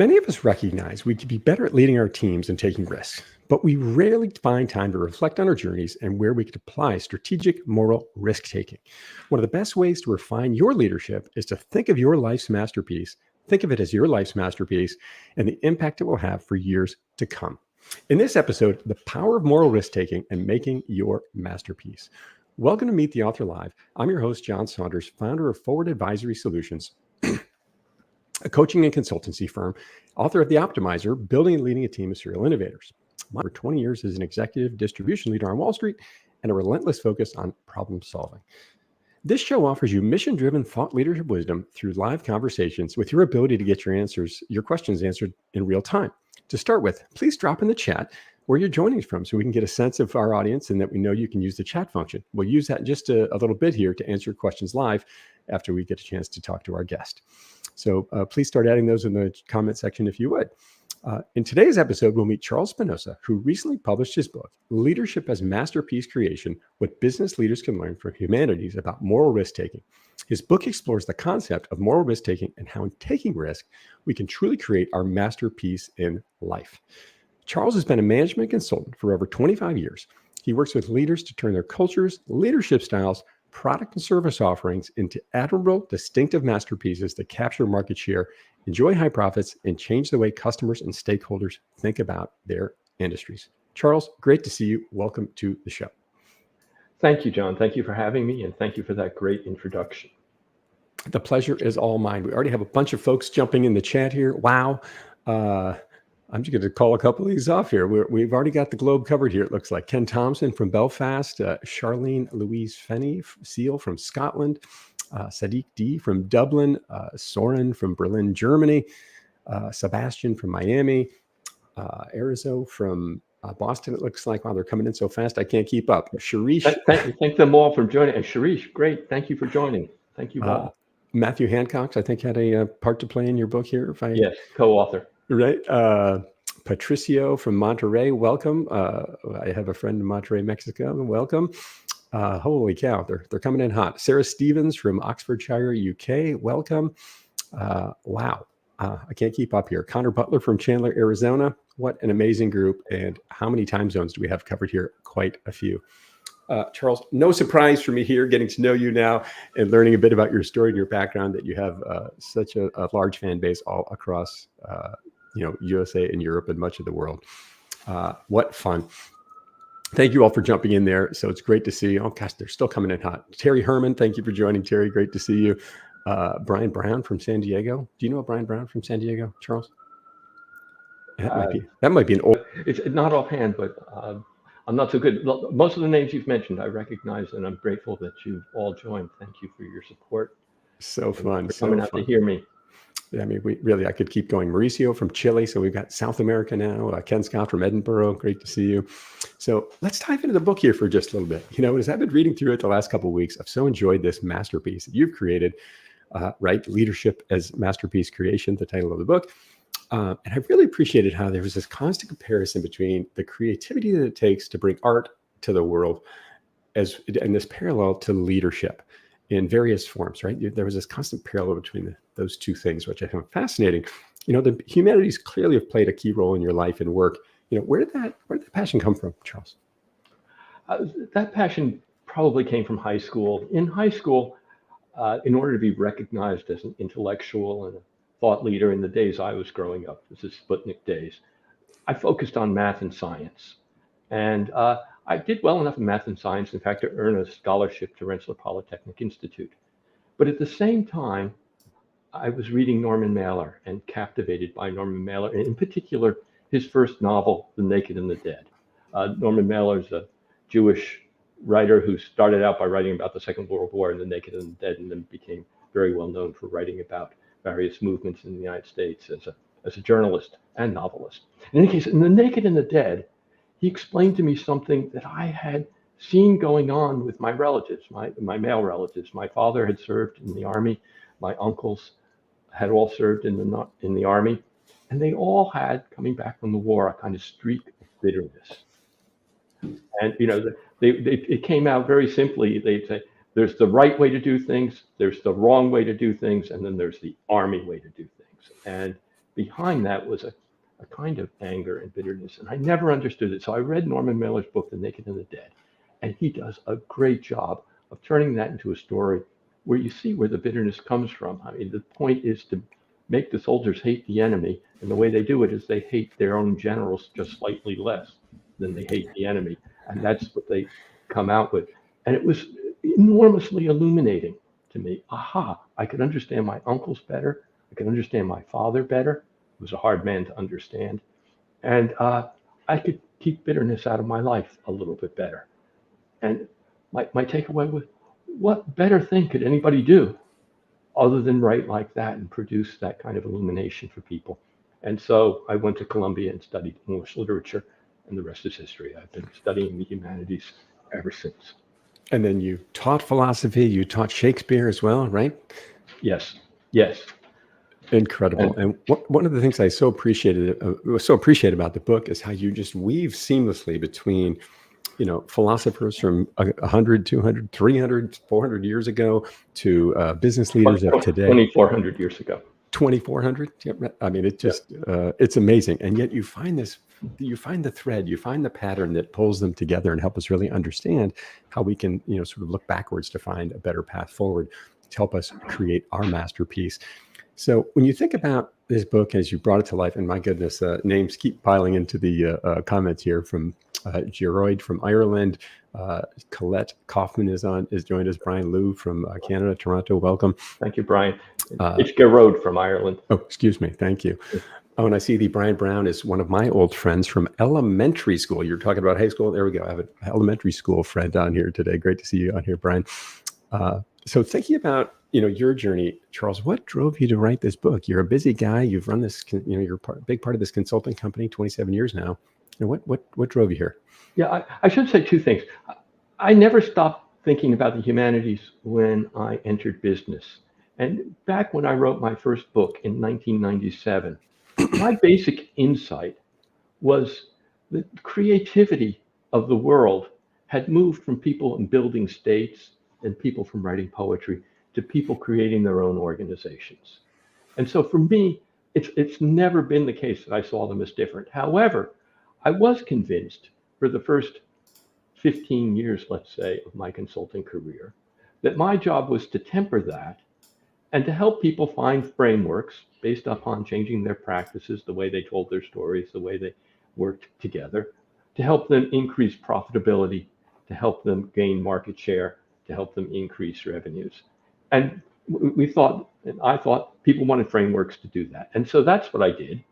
Many of us recognize we could be better at leading our teams and taking risks, but we rarely find time to reflect on our journeys and where we could apply strategic moral risk taking. One of the best ways to refine your leadership is to think of your life's masterpiece, think of it as your life's masterpiece, and the impact it will have for years to come. In this episode, the power of moral risk taking and making your masterpiece. Welcome to Meet the Author Live. I'm your host, John Saunders, founder of Forward Advisory Solutions, a coaching and consultancy firm, author of The Optimizer, building and leading a team of serial innovators. For 20 years as an executive distribution leader on Wall Street and a relentless focus on problem solving. This show offers you mission-driven thought leadership wisdom through live conversations with your ability to get your questions answered in real time. To start with, please drop in the chat where you're joining us from so we can get a sense of our audience and that we know you can use the chat function. We'll use that in just a little bit here to answer your questions live after we get a chance to talk to our guest. So please start adding those in the comment section if you would. In today's episode, we'll meet Charles Spinosa, who recently published his book, Leadership as Masterpiece Creation, What Business Leaders Can Learn from Humanities About Moral Risk-Taking. His book explores the concept of moral risk-taking and how in taking risk, we can truly create our masterpiece in life. Charles has been a management consultant for over 25 years. He works with leaders to turn their cultures, leadership styles, product and service offerings into admirable, distinctive masterpieces that capture market share, enjoy high profits, and change the way customers and stakeholders think about their industries. Charles, great to see you. Welcome to the show. Thank you, John. Thank you for having me, and thank you for that great introduction. The pleasure is all mine. We already have a bunch of folks jumping in the chat here. Wow. I'm just going to call a couple of these off here. We've already got the globe covered here, it looks like. Ken Thompson from Belfast, Charlene Louise Fenney Seal from Scotland, Sadiq D from Dublin, Soren from Berlin, Germany, Sebastian from Miami, Arizo from Boston, it looks like. Wow, they're coming in so fast, I can't keep up. Sharish. Thank them all for joining. And Sharish, great. Thank you for joining. Thank you all. Matthew Hancock, I think, had a part to play in your book here. Yes, co-author. Right. Patricio from Monterrey, welcome. I have a friend in Monterrey, Mexico. Welcome. Holy cow, they're coming in hot. Sarah Stevens from Oxfordshire, UK, welcome. Wow, I can't keep up here. Connor Butler from Chandler, Arizona. What an amazing group. And how many time zones do we have covered here? Quite a few. Charles, no surprise for me here, getting to know you now and learning a bit about your story and your background, that you have such a large fan base all across USA and Europe and much of the world. What fun. Thank you all for jumping in there. So it's great to see you. Oh gosh, they're still coming in hot. Terry Herman, thank you for joining, Terry. Great to see you. Brian Brown from San Diego. Do you know Brian Brown from San Diego, Charles? That might be an old. It's not offhand, but I'm not so good. Most of the names you've mentioned, I recognize, and I'm grateful that you've all joined. Thank you for your support. So fun. For coming out to hear me. I mean, I could keep going. Mauricio from Chile. So we've got South America now. Ken Scott from Edinburgh. Great to see you. So let's dive into the book here for just a little bit. As I've been reading through it the last couple of weeks, I've so enjoyed this masterpiece that you've created, right? Leadership as Masterpiece Creation, the title of the book. And I really appreciated how there was this constant comparison between the creativity that it takes to bring art to the world and this parallel to leadership in various forms, right? There was this constant parallel between those two things, which I found fascinating. The humanities clearly have played a key role in your life and work. Where did that passion come from, Charles? That passion probably came from high school. In high school, in order to be recognized as an intellectual and a thought leader in the days I was growing up, this is Sputnik days, I focused on math and science. And I did well enough in math and science, in fact, to earn a scholarship to Rensselaer Polytechnic Institute. But at the same time, I was reading Norman Mailer and captivated by Norman Mailer, and in particular, his first novel, The Naked and the Dead. Norman Mailer is a Jewish writer who started out by writing about the Second World War and The Naked and the Dead, and then became very well known for writing about various movements in the United States as a journalist and novelist. In any case, in The Naked and the Dead, he explained to me something that I had seen going on with my relatives, my male relatives. My father had served in the Army. My uncles had all served in the Army. And they all had, coming back from the war, a kind of streak of bitterness. And, it came out very simply. They'd say, there's the right way to do things, there's the wrong way to do things, and then there's the Army way to do things. And behind that was a kind of anger and bitterness. And I never understood it. So I read Norman Mailer's book, The Naked and the Dead, and he does a great job of turning that into a story where you see where the bitterness comes from. I mean, the point is to make the soldiers hate the enemy. And the way they do it is they hate their own generals just slightly less than they hate the enemy. And that's what they come out with. And it was enormously illuminating to me. Aha, I could understand my uncles better. I could understand my father better. He was a hard man to understand. And I could keep bitterness out of my life a little bit better. And my takeaway was, what better thing could anybody do other than write like that and produce that kind of illumination for people? And so I went to Columbia and studied English literature, and the rest is history. I've been studying the humanities ever since. And then you taught philosophy, you taught Shakespeare as well, right? Yes, yes. Incredible. And one of the things I so appreciated about the book is how you just weave seamlessly between, philosophers from 100, 200, 300, 400 years ago to business leaders of today. 2,400 years ago. 2,400. Yep. I mean, it's amazing. And yet you find the thread, you find the pattern that pulls them together and help us really understand how we can, sort of look backwards to find a better path forward to help us create our masterpiece. So when you think about this book as you brought it to life, and my goodness, names keep piling into the comments here from Geroid from Ireland, Colette Kaufman is joined us, Brian Liu from Canada, Toronto, welcome. Thank you, Brian. It's Geroid from Ireland. Oh, excuse me, thank you. Oh, and I see the Brian Brown is one of my old friends from elementary school. You're talking about high school. There we go. I have an elementary school friend on here today. Great to see you on here, Brian. So thinking about your journey, Charles, what drove you to write this book? You're a busy guy. You've run this, you're a big part of this consulting company, 27 years now. And what drove you here? Yeah, I should say two things. I never stopped thinking about the humanities when I entered business. And back when I wrote my first book in 1997, my basic insight was that creativity of the world had moved from people in building states and people from writing poetry to people creating their own organizations. And so for me, it's never been the case that I saw them as different. However, I was convinced for the first 15 years, let's say, of my consulting career, that my job was to temper that and to help people find frameworks based upon changing their practices, the way they told their stories, the way they worked together, to help them increase profitability, to help them gain market share, to help them increase revenues. And I thought people wanted frameworks to do that. And so that's what I did.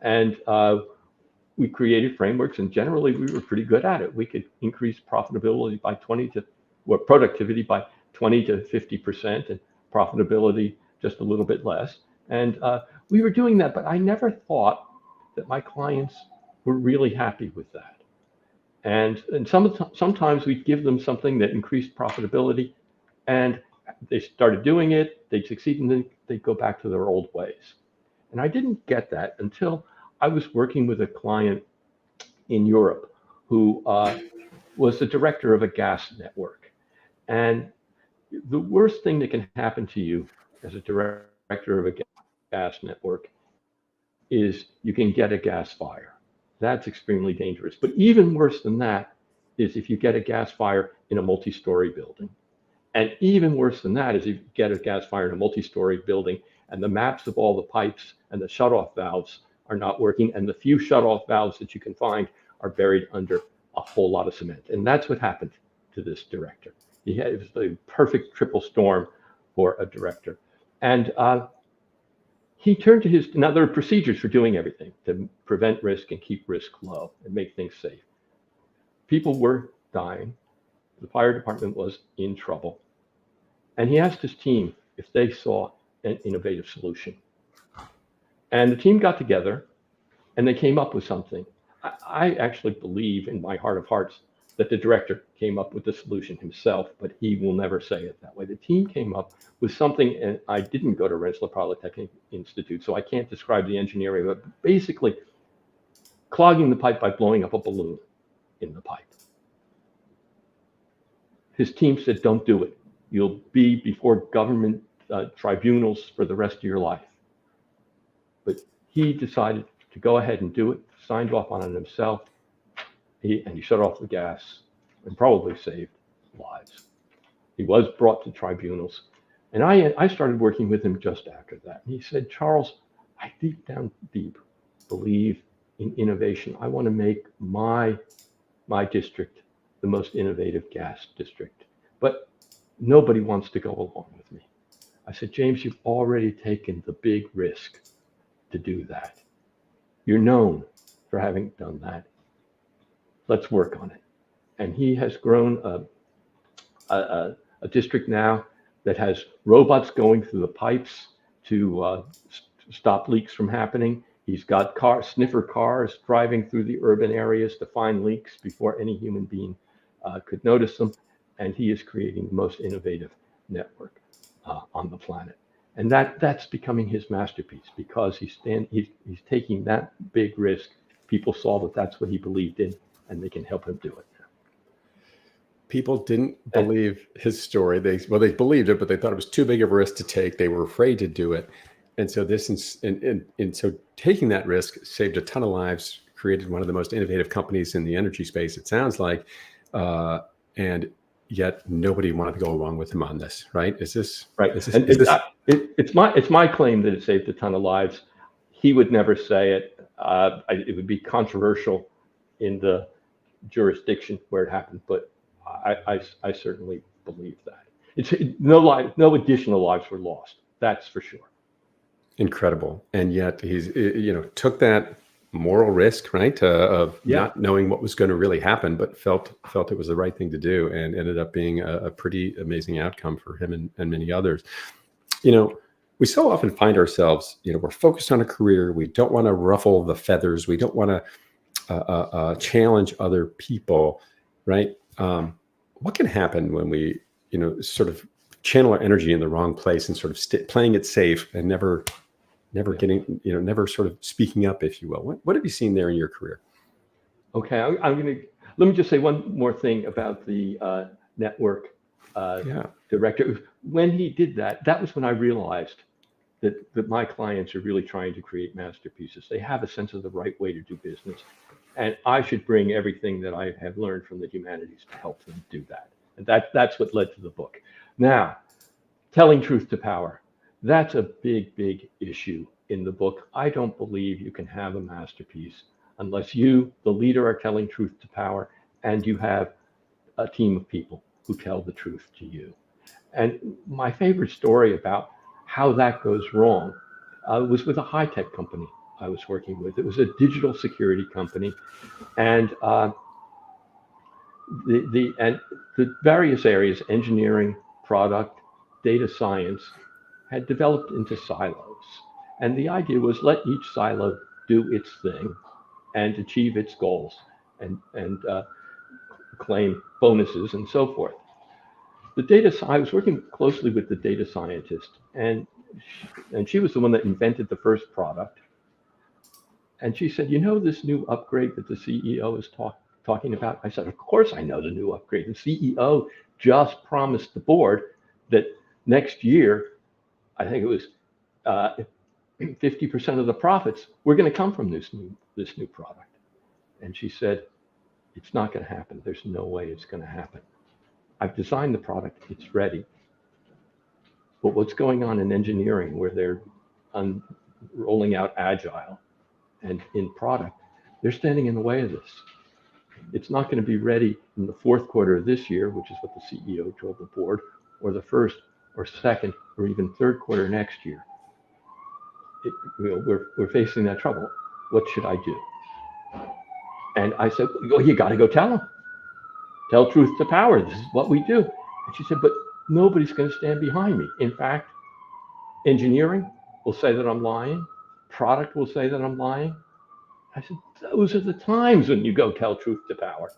And we created frameworks, and generally we were pretty good at it. We could increase profitability by productivity by 20 to 50%, and profitability just a little bit less. And we were doing that, but I never thought that my clients were really happy with that. And sometimes we'd give them something that increased profitability, and they started doing it, they'd succeed, and then they'd go back to their old ways. And I didn't get that until I was working with a client in Europe who was the director of a gas network. And the worst thing that can happen to you as a director of a gas network is you can get a gas fire. That's extremely dangerous. But even worse than that is if you get a gas fire in a multi-story building. And even worse than that is if you get a gas fire in a multi-story building and the maps of all the pipes and the shutoff valves are not working, and the few shutoff valves that you can find are buried under a whole lot of cement. And that's what happened to this director. It was the perfect triple storm for a director. And he turned to now there are procedures for doing everything to prevent risk and keep risk low and make things safe. People were dying. The fire department was in trouble. And he asked his team if they saw an innovative solution. And the team got together and they came up with something. I actually believe in my heart of hearts that the director came up with the solution himself, but he will never say it that way. The team came up with something, and I didn't go to Rensselaer Polytechnic Institute, so I can't describe the engineering, but basically clogging the pipe by blowing up a balloon in the pipe. His team said, don't do it. You'll be before government tribunals for the rest of your life. But he decided to go ahead and do it, signed off on it himself, and he shut off the gas and probably saved lives. He was brought to tribunals. And I started working with him just after that. And he said, Charles, I deep believe in innovation. I want to make my district the most innovative gas district. But nobody wants to go along with me. I said, James, you've already taken the big risk to do that. You're known for having done that. Let's work on it. And he has grown a district now that has robots going through the pipes to stop leaks from happening. He's got sniffer cars driving through the urban areas to find leaks before any human being could notice them. And he is creating the most innovative network on the planet. And that's becoming his masterpiece because he's taking that big risk. People saw that that's what he believed in, and they can help him do it. People didn't believe his story. They believed it, but they thought it was too big of a risk to take. They were afraid to do it. And so so taking that risk saved a ton of lives, created one of the most innovative companies in the energy space, it sounds like. And yet nobody wanted to go along with him on this, right? Is this right? It's my claim that it saved a ton of lives. He would never say it. It would be controversial in the jurisdiction where it happened, but I certainly believe that. No additional lives were lost. That's for sure. Incredible. And yet he's, took that moral risk, right? Of not knowing what was going to really happen, but felt it was the right thing to do, and ended up being a pretty amazing outcome for him and many others. We so often find ourselves, we're focused on a career. We don't want to ruffle the feathers. We don't want to challenge other people, right? What can happen when we, sort of channel our energy in the wrong place and sort of playing it safe and never getting, never sort of speaking up, if you will? What have you seen there in your career? Okay, let me just say one more thing about the network director. When he did that, that was when I realized that my clients are really trying to create masterpieces. They have a sense of the right way to do business. And I should bring everything that I have learned from the humanities to help them do that. And that's what led to the book. Now, telling truth to power. That's a big, big issue in the book. I don't believe you can have a masterpiece unless you, the leader, are telling truth to power, and you have a team of people who tell the truth to you. And my favorite story about how that goes wrong was with a high-tech company I was working with. It was a digital security company, and the various areas, engineering, product, data science, had developed into silos. And the idea was let each silo do its thing and achieve its goals and claim bonuses and so forth. I was working closely with the data scientist, and she was the one that invented the first product. And she said, this new upgrade that the CEO is talking about? I said, of course I know the new upgrade. The CEO just promised the board that next year, I think it was 50% of the profits were going to come from this new product. And she said, it's not going to happen. There's no way it's going to happen. I've designed the product. It's ready. But what's going on in engineering, where they're rolling out agile and in product, they're standing in the way of this. It's not going to be ready in the fourth quarter of this year, which is what the CEO told the board, or the first or second or even third quarter next year. We're facing that trouble. What should I do? And I said, well, you got to go tell them. Tell truth to power. This is what we do. And she said, but nobody's going to stand behind me. In fact, engineering will say that I'm lying. Product will say that I'm lying. I said, those are the times when you go tell truth to power.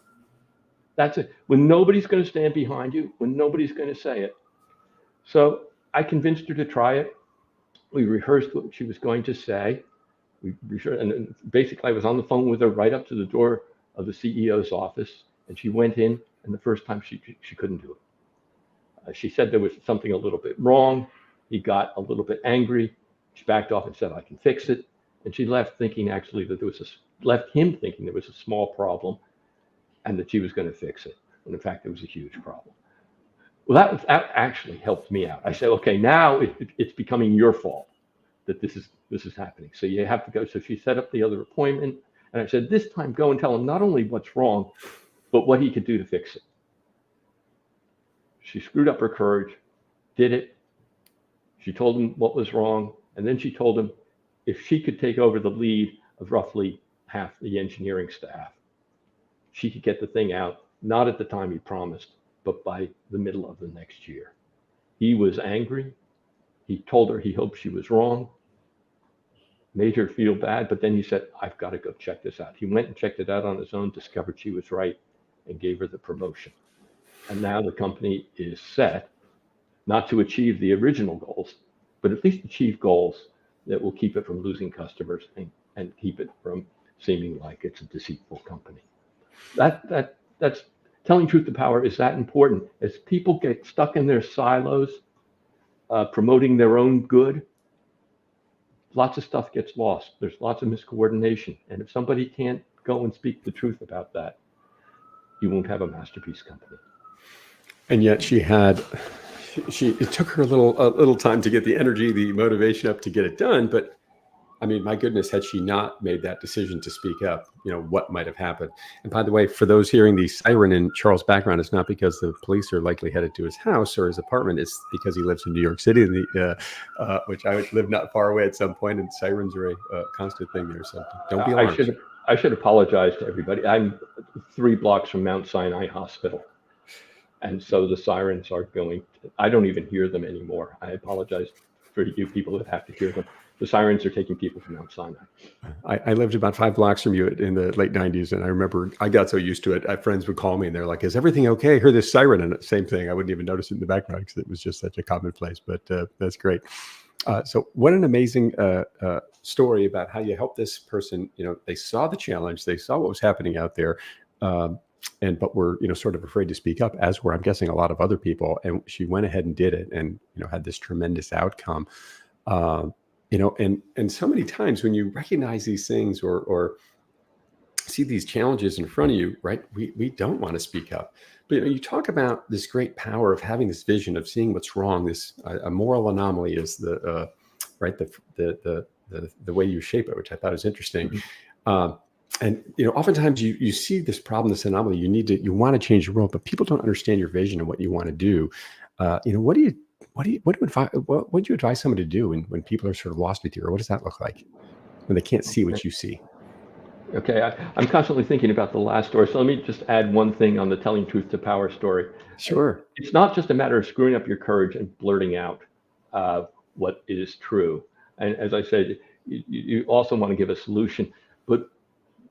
That's it. When nobody's going to stand behind you, when nobody's going to say it. So I convinced her to try it. We rehearsed what she was going to say. And basically I was on the phone with her right up to the door of the CEO's office. And she went in, and the first time she couldn't do it. She said there was something a little bit wrong. He got a little bit angry. She backed off and said, I can fix it. And she left thinking actually that left him thinking there was a small problem and that she was going to fix it. And in fact, it was a huge problem. Well, that actually helped me out. I said, okay, now it's becoming your fault that this is happening. So you have to go. So she set up the other appointment. And I said, this time go and tell him not only what's wrong, but what he could do to fix it. She screwed up her courage, did it. She told him what was wrong. And then she told him if she could take over the lead of roughly half the engineering staff, she could get the thing out, not at the time he promised, but by the middle of the next year. He was angry. He told her he hoped she was wrong, made her feel bad, but then he said, I've got to go check this out. He went and checked it out on his own, discovered she was right, and gave her the promotion. And now the company is set not to achieve the original goals, but at least achieve goals that will keep it from losing customers and keep it from seeming like it's a deceitful company. That's telling truth to power is that important. As people get stuck in their silos, promoting their own good, lots of stuff gets lost. There's lots of miscoordination. And if somebody can't go and speak the truth about that, you won't have a masterpiece company. And yet it took her a little time to get the energy, the motivation up to get it done. But I mean, my goodness, had she not made that decision to speak up, what might have happened? And by the way, for those hearing the siren in Charles' background, it's not because the police are likely headed to his house or his apartment. It's because he lives in New York City, which I live not far away at some point, and sirens are a constant thing there. So don't be alarmed. I should apologize to everybody. I'm 3 blocks from Mount Sinai Hospital. And so the sirens are going. I don't even hear them anymore. I apologize for you people that have to hear them. The sirens are taking people from Mount Sinai. I lived about 5 blocks from you in the late 90s. And I remember I got so used to it. Friends would call me and they're like, is everything okay? I heard this siren. And same thing. I wouldn't even notice it in the background because it was just such a commonplace. But that's great. So what an amazing story about how you helped this person. They saw the challenge. They saw what was happening out there. But were sort of afraid to speak up, as were, I'm guessing, a lot of other people. And she went ahead and did it, and had this tremendous outcome. And so many times when you recognize these things or see these challenges in front of you, right? We don't want to speak up. But you talk about this great power of having this vision of seeing what's wrong. This a moral anomaly is the way you shape it, which I thought was interesting. Mm-hmm. And oftentimes you see this problem, this anomaly. You want to change the world, but people don't understand your vision and what you want to do. What do you advise someone to do when people are sort of lost with you, or what does that look like when they can't see what you see? Okay, I'm constantly thinking about the last story. So let me just add one thing on the telling truth to power story. Sure. It's not just a matter of screwing up your courage and blurting out what is true. And as I said, you also want to give a solution, but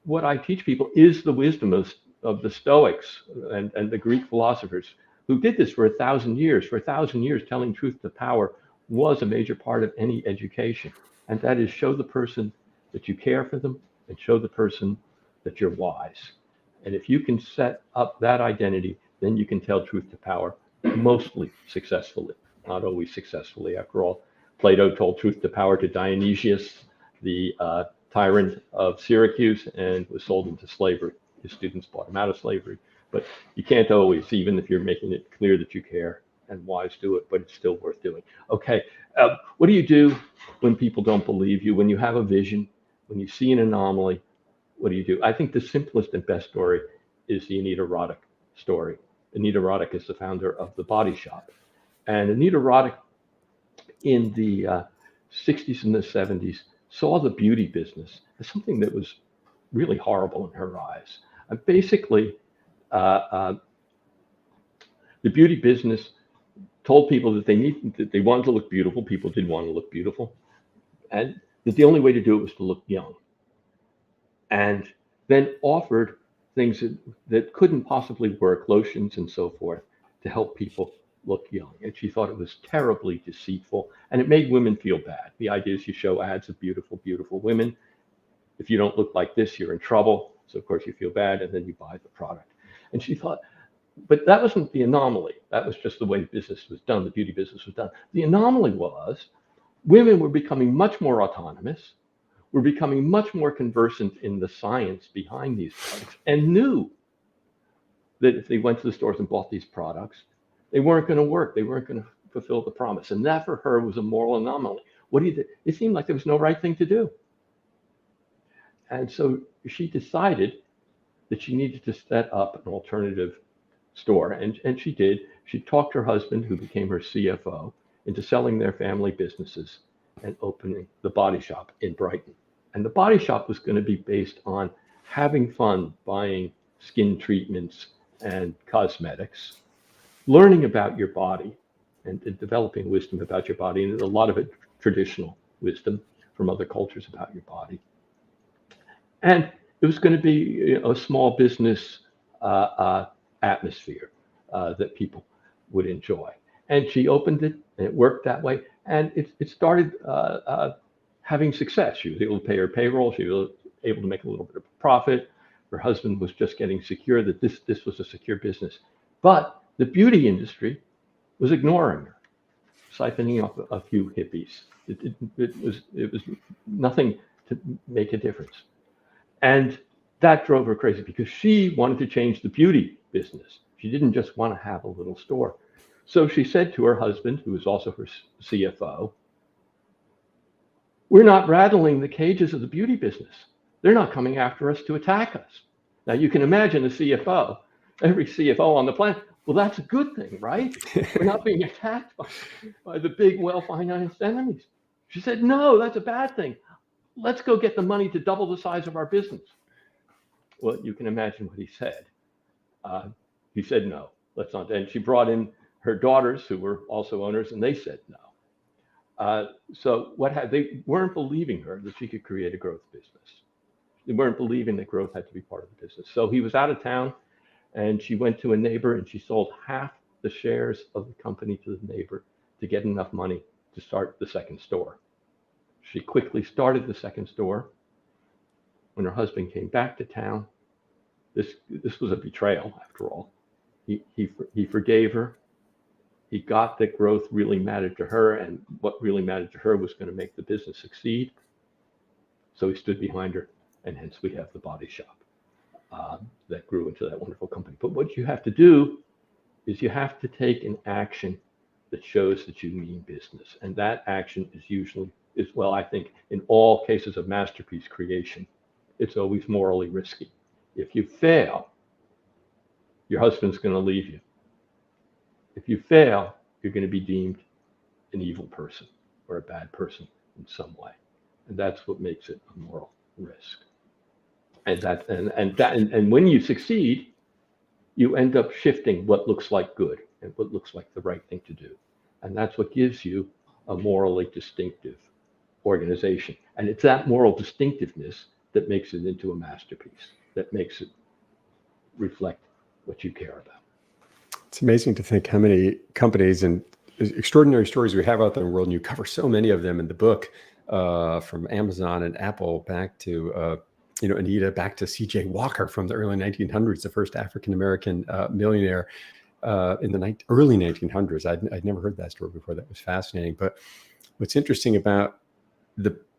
what I teach people is the wisdom of the Stoics and the Greek philosophers who did this for 1,000 years. For 1,000 years, telling truth to power was a major part of any education. And that is show the person that you care for them and show the person that you're wise. And if you can set up that identity, then you can tell truth to power mostly successfully, not always successfully. After all, Plato told truth to power to Dionysius, the tyrant of Syracuse, and was sold into slavery. His students bought him out of slavery. But you can't always, even if you're making it clear that you care and wise, do it, but it's still worth doing. Okay, what do you do when people don't believe you? When you have a vision, when you see an anomaly, what do you do? I think the simplest and best story is the Anita Roddick story. Anita Roddick is the founder of The Body Shop. And Anita Roddick in the 60s and the 70s saw the beauty business as something that was really horrible in her eyes. Basically, the beauty business told people that they wanted to look beautiful. People did want to look beautiful, and that the only way to do it was to look young. And then offered things that couldn't possibly work, lotions and so forth, to help people look young. And she thought it was terribly deceitful, and it made women feel bad. The idea is you show ads of beautiful, beautiful women. If you don't look like this, you're in trouble. So of course you feel bad, and then you buy the product. And she thought, but that wasn't the anomaly. That was just the way business was done. The beauty business was done. The anomaly was women were becoming much more autonomous. were becoming much more conversant in the science behind these products and knew that if they went to the stores and bought these products, they weren't going to work. They weren't going to fulfill the promise. And that for her was a moral anomaly. What do you think? It seemed like there was no right thing to do. And so she decided that she needed to set up an alternative store. And she did. She talked her husband, who became her CFO, into selling their family businesses and opening the Body Shop in Brighton. And the Body Shop was going to be based on having fun buying skin treatments and cosmetics, learning about your body and developing wisdom about your body, and a lot of it traditional wisdom from other cultures about your body. And it was going to be a small business atmosphere that people would enjoy. And she opened it, and it worked that way. And it started having success. She was able to pay her payroll. She was able to make a little bit of profit. Her husband was just getting secure that this was a secure business. But the beauty industry was ignoring her, siphoning off a few hippies. It was nothing to make a difference. And that drove her crazy because she wanted to change the beauty business. She didn't just want to have a little store. So she said to her husband, who was also her CFO, "We're not rattling the cages of the beauty business. They're not coming after us to attack us." Now you can imagine a CFO, every CFO on the planet. Well, that's a good thing, right? We're not being attacked by the big, well-financed enemies. She said, "No, that's a bad thing. Let's go get the money to double the size of our business." Well, you can imagine what he said. He said, "No, let's not." And she brought in her daughters, who were also owners, and they said no. So they weren't believing her that she could create a growth business. They weren't believing that growth had to be part of the business. So he was out of town, and she went to a neighbor, and she sold half the shares of the company to the neighbor to get enough money to start the second store. She quickly started the second store. When her husband came back to town, this was a betrayal, after all. He forgave her. He got that growth really mattered to her, and what really mattered to her was going to make the business succeed. So he stood behind her, and hence we have the Body Shop that grew into that wonderful company. But what you have to do is you have to take an action that shows that you mean business. And that action is well, I think in all cases of masterpiece creation, it's always morally risky. If you fail, your husband's going to leave you. If you fail, you're going to be deemed an evil person or a bad person in some way. And that's what makes it a moral risk. And when you succeed, you end up shifting what looks like good and what looks like the right thing to do. And that's what gives you a morally distinctive organization. And it's that moral distinctiveness that makes it into a masterpiece, that makes it reflect what you care about. It's amazing to think how many companies and extraordinary stories we have out there in the world, and you cover so many of them in the book, from Amazon and Apple back to Anita, back to C.J. Walker from the early 1900s, the first African-American millionaire in the early 1900s. I'd never heard that story before. That was fascinating. But what's interesting about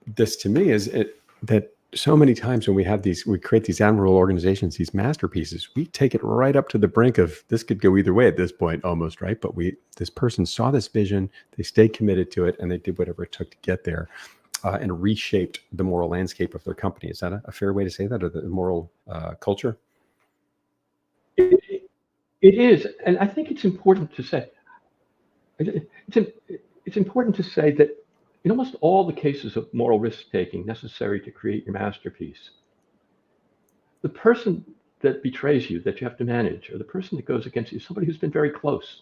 this to me is that so many times when we create these admirable organizations, these masterpieces, we take it right up to the brink of this could go either way at this point almost, right? But this person saw this vision, they stayed committed to it, and they did whatever it took to get there and reshaped the moral landscape of their company. Is that a fair way to say that, or the moral culture? It is. And I think it's important to say, it's important to say that in almost all the cases of moral risk-taking necessary to create your masterpiece, the person that betrays you, that you have to manage, or the person that goes against you, is somebody who's been very close.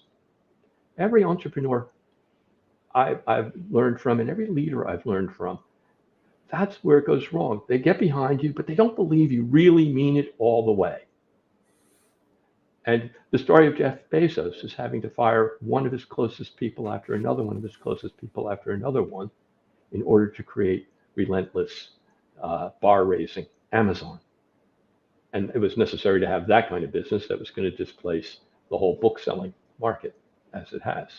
Every entrepreneur I've learned from, and every leader I've learned from, that's where it goes wrong. They get behind you, but they don't believe you really mean it all the way. And the story of Jeff Bezos is having to fire one of his closest people after another one of his closest people after another one in order to create relentless bar-raising Amazon. And it was necessary to have that kind of business that was going to displace the whole book-selling market as it has.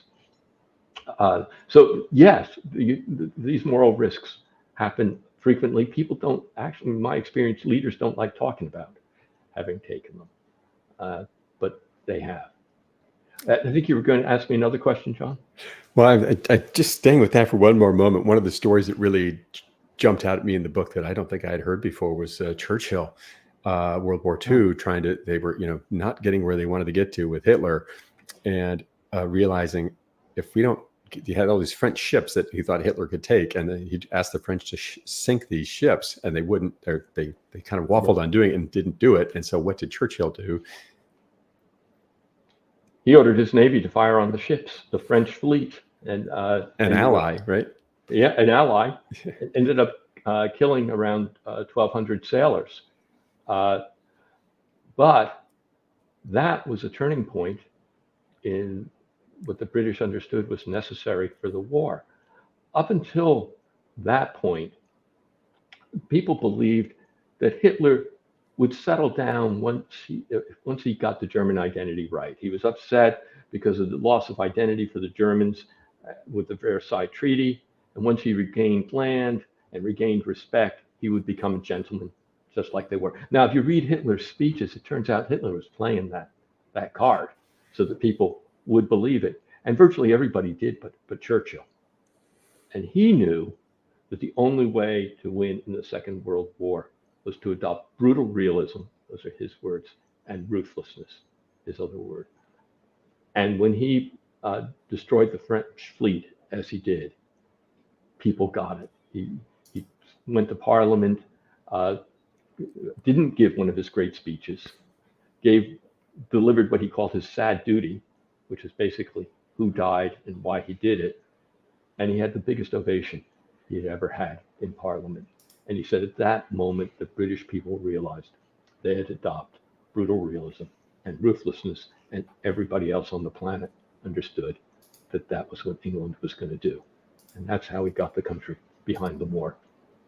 So yes, these moral risks happen frequently people don't actually, in my experience, leaders don't like talking about having taken them, but they have. I think you were going to ask me another question, John. Well, I just staying with that for one more moment. One of the stories that really jumped out at me in the book that I don't think I had heard before was Churchill, World War II, they were, not getting where they wanted to get to with Hitler, and realizing if we don't, he had all these French ships that he thought Hitler could take, and then he asked the French to sink these ships, and they wouldn't. They kind of waffled on doing it and didn't do it. And so, what did Churchill do? He ordered his navy to fire on the ships, the French fleet, and An ally, right? Yeah, an ally. Ended up killing around 1,200 sailors. But that was a turning point in what the British understood was necessary for the war. Up until that point, people believed that Hitler would settle down once he got the German identity right. He was upset because of the loss of identity for the Germans with the Versailles Treaty. And once he regained land and regained respect, he would become a gentleman, just like they were. Now, if you read Hitler's speeches, it turns out Hitler was playing that card so that people would believe it. And virtually everybody did, but Churchill. And he knew that the only way to win in the Second World War was to adopt brutal realism, those are his words, and ruthlessness, his other word. And when he destroyed the French fleet, as he did, people got it. He went to Parliament, didn't give one of his great speeches, delivered what he called his sad duty, which is basically who died and why he did it. And he had the biggest ovation he had ever had in Parliament. And he said at that moment, the British people realized they had adopted brutal realism and ruthlessness, and everybody else on the planet understood that that was what England was going to do. And that's how he got the country behind the war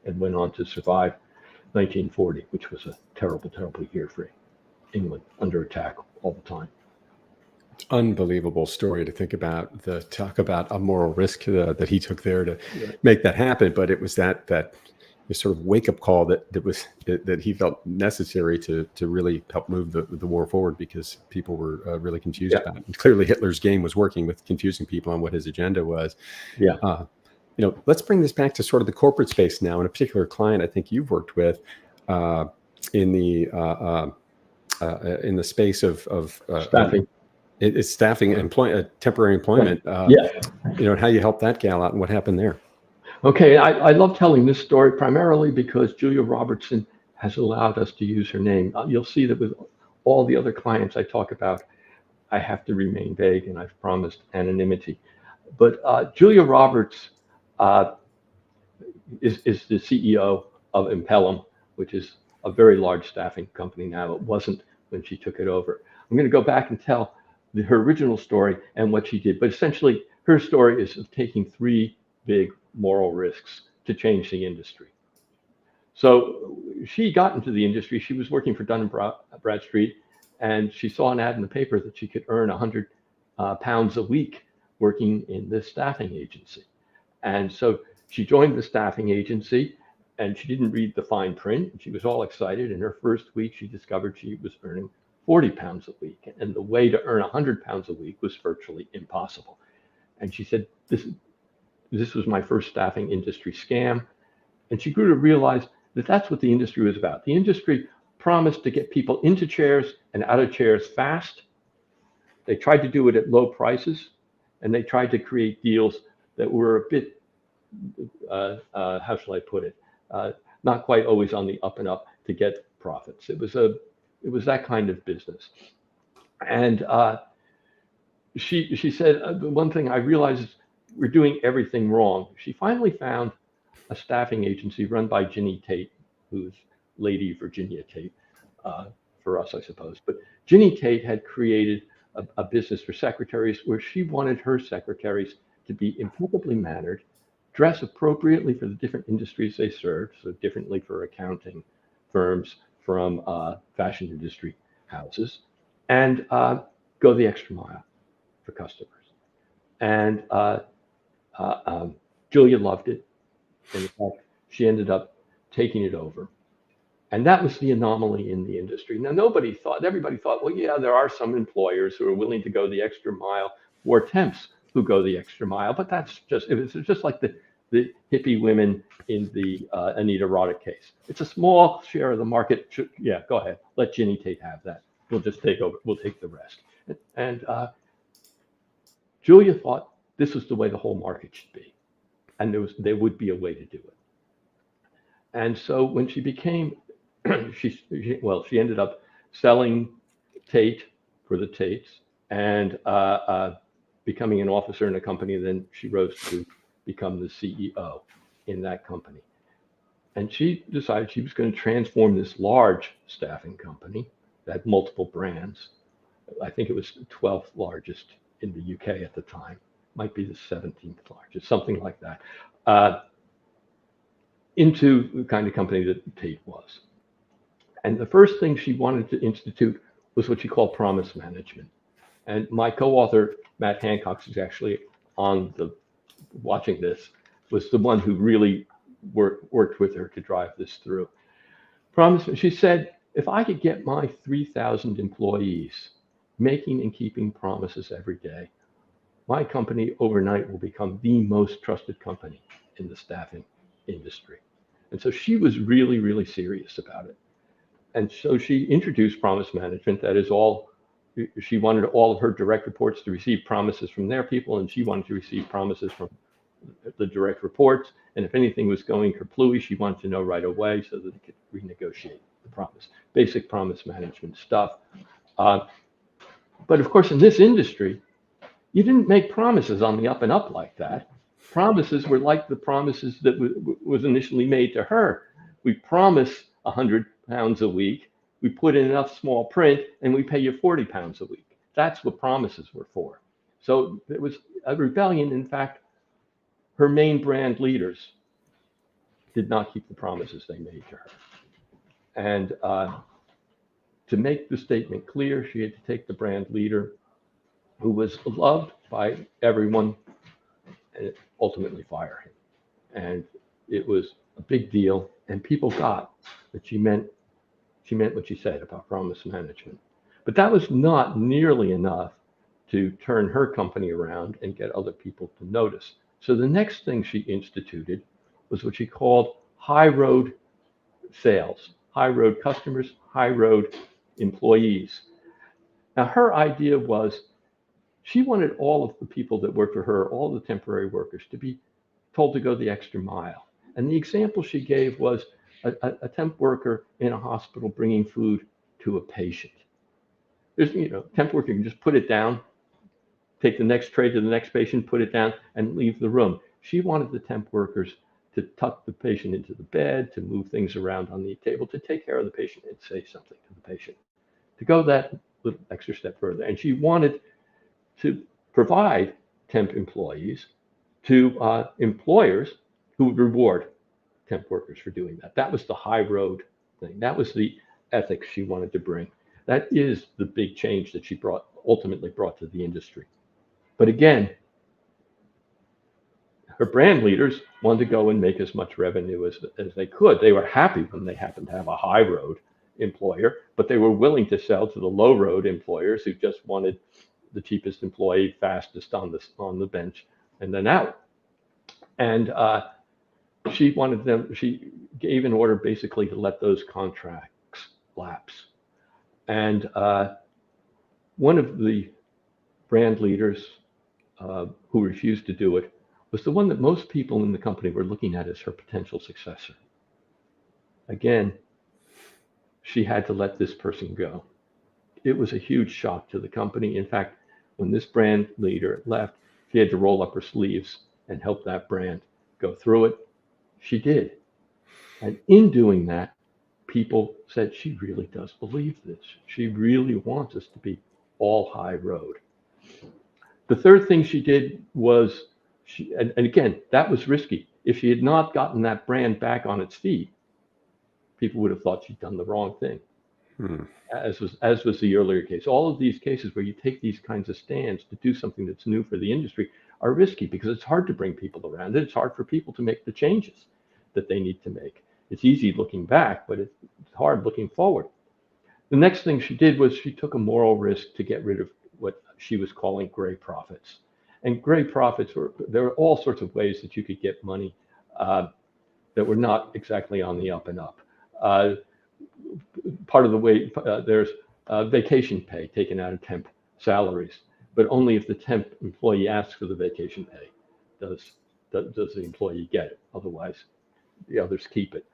and went on to survive 1940, which was a terrible, terrible year for England, under attack all the time. Unbelievable story to think about. Talk about a moral risk that he took there to make that happen. But it was that sort of wake up call that he felt necessary to really help move the war forward, because people were really confused about it. And clearly, Hitler's game was working with confusing people on what his agenda was. Yeah. Let's bring this back to sort of the corporate space now, and a particular client I think you've worked with in the space of Staffing. It's staffing, temporary employment. And how you helped that gal out and what happened there. Okay, I love telling this story primarily because Julia Robertson has allowed us to use her name. You'll see that with all the other clients I talk about, I have to remain vague, and I've promised anonymity. But Julia Roberts is the CEO of Impellum, which is a very large staffing company now. It wasn't when she took it over. I'm going to go back and tell her original story and what she did. But essentially, her story is of taking 3 big moral risks to change the industry. So she got into the industry. She was working for Dun & Bradstreet, and she saw an ad in the paper that she could earn 100 pounds a week working in this staffing agency. And so she joined the staffing agency, and she didn't read the fine print. She was all excited. In her first week, she discovered she was earning 40 pounds a week. And the way to earn 100 pounds a week was virtually impossible. And she said, this was my first staffing industry scam. And she grew to realize that that's what the industry was about. The industry promised to get people into chairs and out of chairs fast. They tried to do it at low prices, and they tried to create deals that were a bit, how shall I put it, not quite always on the up and up to get profits. It was that kind of business. And she said, one thing I realized is we're doing everything wrong. She finally found a staffing agency run by Ginny Tate, who's Lady Virginia Tate for us, I suppose. But Ginny Tate had created a business for secretaries where she wanted her secretaries to be impeccably mannered, dress appropriately for the different industries they served, so differently for accounting firms from fashion industry houses, and go the extra mile for customers. And Julia loved it. And in fact, she ended up taking it over. And that was the anomaly in the industry. Now, everybody thought, well, yeah, there are some employers who are willing to go the extra mile, or temps who go the extra mile, but it's just like the hippie women in the Anita Roddick case. It's a small share of the market. Yeah, go ahead. Let Ginny Tate have that. We'll just take over. We'll take the rest. And Julia thought this was the way the whole market should be. And there would be a way to do it. And so when she became, she ended up selling Tate for the Tates and becoming an officer in a company. Then she rose to become the CEO in that company. And she decided she was going to transform this large staffing company that had multiple brands. I think it was the 12th largest in the UK at the time, might be the 17th largest, something like that, into the kind of company that Tate was. And the first thing she wanted to institute was what she called promise management. And my co-author, Matt Hancock, who's actually watching this, was the one who really worked with her to drive this through. She said, if I could get my 3,000 employees making and keeping promises every day, my company overnight will become the most trusted company in the staffing industry. And so she was really, really serious about it. And so she introduced promise management. That is she wanted all of her direct reports to receive promises from their people, and she wanted to receive promises from the direct reports. And if anything was going kerplooey, she wanted to know right away so that they could renegotiate the promise. Basic promise management stuff. But of course, in this industry, you didn't make promises on the up and up like that. Promises were like the promises that was initially made to her. We promise 100 pounds a week, we put in enough small print, and we pay you 40 pounds a week. That's what promises were for. So there was a rebellion. In fact, her main brand leaders did not keep the promises they made to her. And to make the statement clear, she had to take the brand leader who was loved by everyone and ultimately fire him. And it was a big deal, and people got that she meant what she said about promise management. But that was not nearly enough to turn her company around and get other people to notice. So the next thing she instituted was what she called high road sales, high road customers, high road employees. Now her idea was she wanted all of the people that worked for her, all the temporary workers, to be told to go the extra mile. And the example she gave was a temp worker in a hospital bringing food to a patient. There's, temp worker can just put it down, take the next tray to the next patient, put it down, and leave the room. She wanted the temp workers to tuck the patient into the bed, to move things around on the table, to take care of the patient and say something to the patient, to go that little extra step further. And she wanted to provide temp employees to employers who would reward temp workers for doing that. That was the high road thing. That was the ethics she wanted to bring. That is the big change that she ultimately brought to the industry. But again, her brand leaders wanted to go and make as much revenue as they could. They were happy when they happened to have a high road employer, but they were willing to sell to the low road employers who just wanted the cheapest employee, fastest on the bench, and then out. And she gave an order basically to let those contracts lapse. And one of the brand leaders who refused to do it was the one that most people in the company were looking at as her potential successor. Again, she had to let this person go. It was a huge shock to the company. In fact, when this brand leader left, she had to roll up her sleeves and help that brand go through it. She did. And in doing that, people said, she really does believe this. She really wants us to be all high road. The third thing she did was, and again, that was risky. If she had not gotten that brand back on its feet, people would have thought she'd done the wrong thing. As was the earlier case. All of these cases where you take these kinds of stands to do something that's new for the industry are risky because it's hard to bring people around it. It's hard for people to make the changes that they need to make. It's easy looking back, but it's hard looking forward. The next thing she did was she took a moral risk to get rid of what she was calling gray profits. And gray profits there were all sorts of ways that you could get money that were not exactly on the up and up. Part of the way there's vacation pay taken out of temp salaries, but only if the temp employee asks for the vacation pay does the employee get it. Otherwise, the others keep it.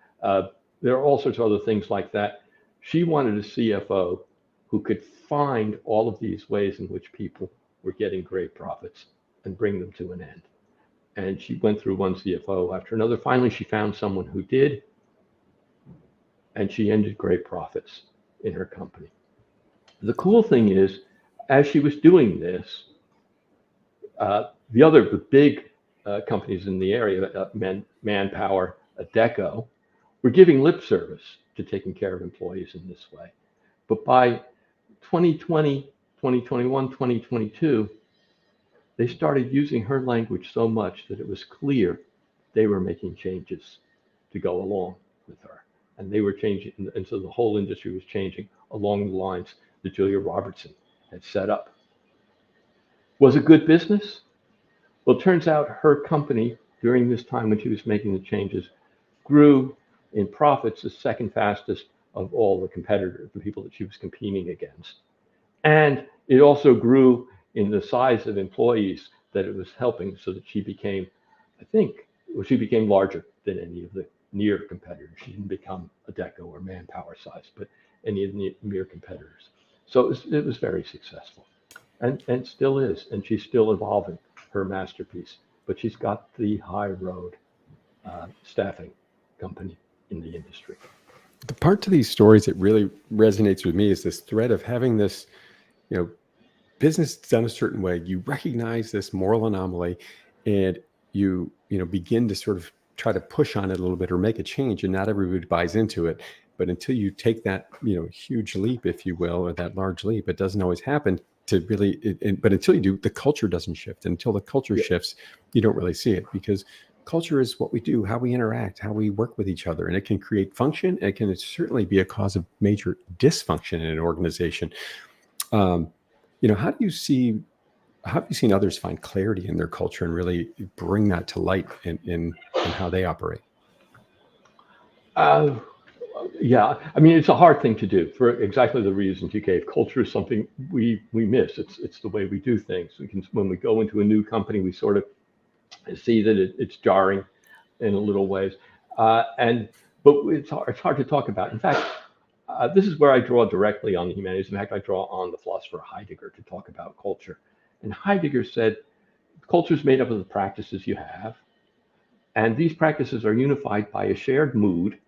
There are all sorts of other things like that. She wanted a CFO who could find all of these ways in which people were getting great profits and bring them to an end. And she went through one CFO after another. Finally, she found someone who did, and she ended great profits in her company. The cool thing is, as she was doing this, the big companies in the area, Manpower, Adecco, were giving lip service to taking care of employees in this way. But by 2020, 2021, 2022, they started using her language so much that it was clear they were making changes to go along with her. And they were changing, and so the whole industry was changing along the lines that Julia Robertson had set up. Was it good business? Well, it turns out her company, during this time when she was making the changes, grew in profits the second fastest of all the competitors, the people that she was competing against. And it also grew in the size of employees that it was helping, so that she became, she became larger than any of the near competitors. She didn't become Adecco or Manpower size, but any of the near competitors. So it was very successful, and still is, and she's still evolving her masterpiece. But she's got the high road staffing company in the industry. The part to these stories that really resonates with me is this thread of having this, business done a certain way. You recognize this moral anomaly, and you begin to sort of try to push on it a little bit or make a change, and not everybody buys into it. But until you take that huge leap, if you will, or that large leap, it doesn't always happen to really. But until you do, the culture doesn't shift. And until the culture shifts, you don't really see it, because culture is what we do, how we interact, how we work with each other, and it can create function. It can certainly be a cause of major dysfunction in an organization. How have you seen others find clarity in their culture and really bring that to light in how they operate? Yeah, I mean, it's a hard thing to do for exactly the reasons you gave. Culture is something we miss. It's the way we do things. When we go into a new company, we sort of see that it's jarring in a little ways, but it's hard to talk about. In fact, this is where I draw directly on the humanities. In fact, I draw on the philosopher Heidegger to talk about culture. And Heidegger said, culture is made up of the practices you have, and these practices are unified by a shared mood,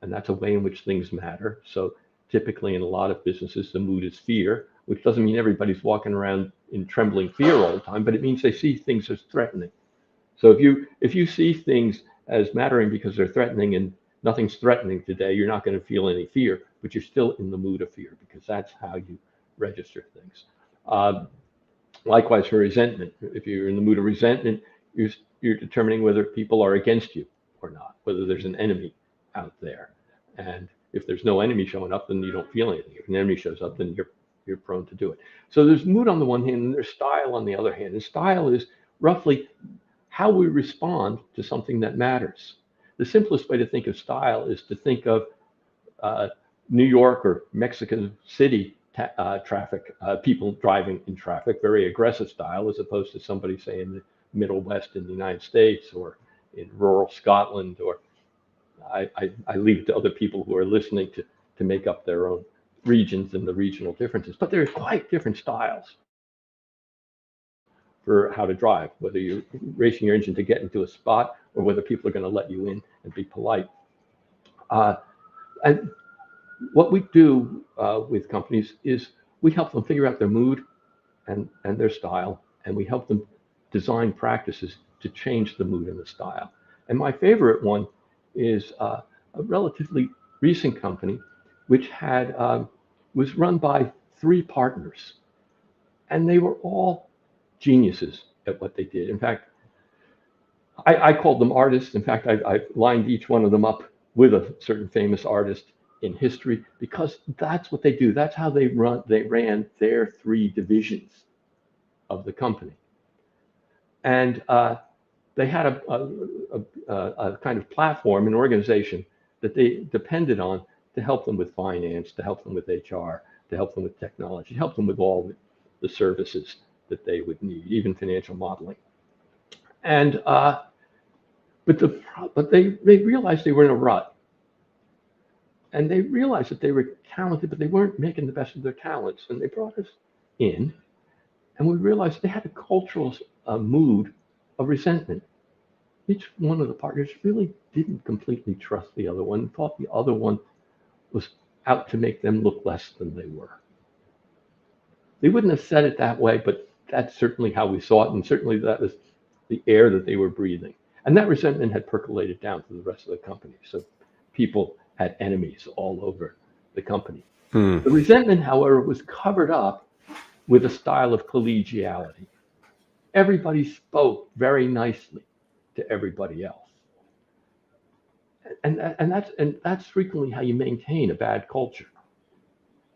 and that's a way in which things matter. So typically in a lot of businesses, the mood is fear, which doesn't mean everybody's walking around in trembling fear all the time, but it means they see things as threatening. So if you see things as mattering because they're threatening, and nothing's threatening today, you're not going to feel any fear, but you're still in the mood of fear, because that's how you register things. Likewise for resentment. If you're in the mood of resentment, you're determining whether people are against you or not, whether there's an enemy out there. And if there's no enemy showing up, then you don't feel anything. If an enemy shows up, then you're prone to do it. So there's mood on the one hand, and there's style on the other hand. And style is roughly how we respond to something that matters. The simplest way to think of style is to think of New York or Mexican City traffic, people driving in traffic, very aggressive style, as opposed to somebody, say, in the Middle West in the United States or in rural Scotland. Or I leave it to other people who are listening to make up their own regions and the regional differences. But there are quite different styles for how to drive, whether you're racing your engine to get into a spot or whether people are going to let you in and be polite. And what we do with companies is we help them figure out their mood and their style, and we help them design practices to change the mood and the style. And my favorite one is a relatively recent company which was run by 3 partners, and they were all geniuses at what they did. In fact, I called them artists. In fact, I lined each one of them up with a certain famous artist in history, because that's what they do. That's how they ran their 3 divisions of the company. And they had a kind of platform, an organization that they depended on to help them with finance, to help them with HR, to help them with technology, to help them with all the services that they would need, even financial modeling. And but they realized they were in a rut. And they realized that they were talented, but they weren't making the best of their talents. And they brought us in, and we realized they had a cultural mood of resentment. Each one of the partners really didn't completely trust the other one, thought the other one was out to make them look less than they were. They wouldn't have said it that way, but that's certainly how we saw it, and certainly that was the air that they were breathing. And that resentment had percolated down to the rest of the company. So people had enemies all over the company. The resentment, however, was covered up with a style of collegiality. Everybody spoke very nicely to everybody else. And that's frequently how you maintain a bad culture.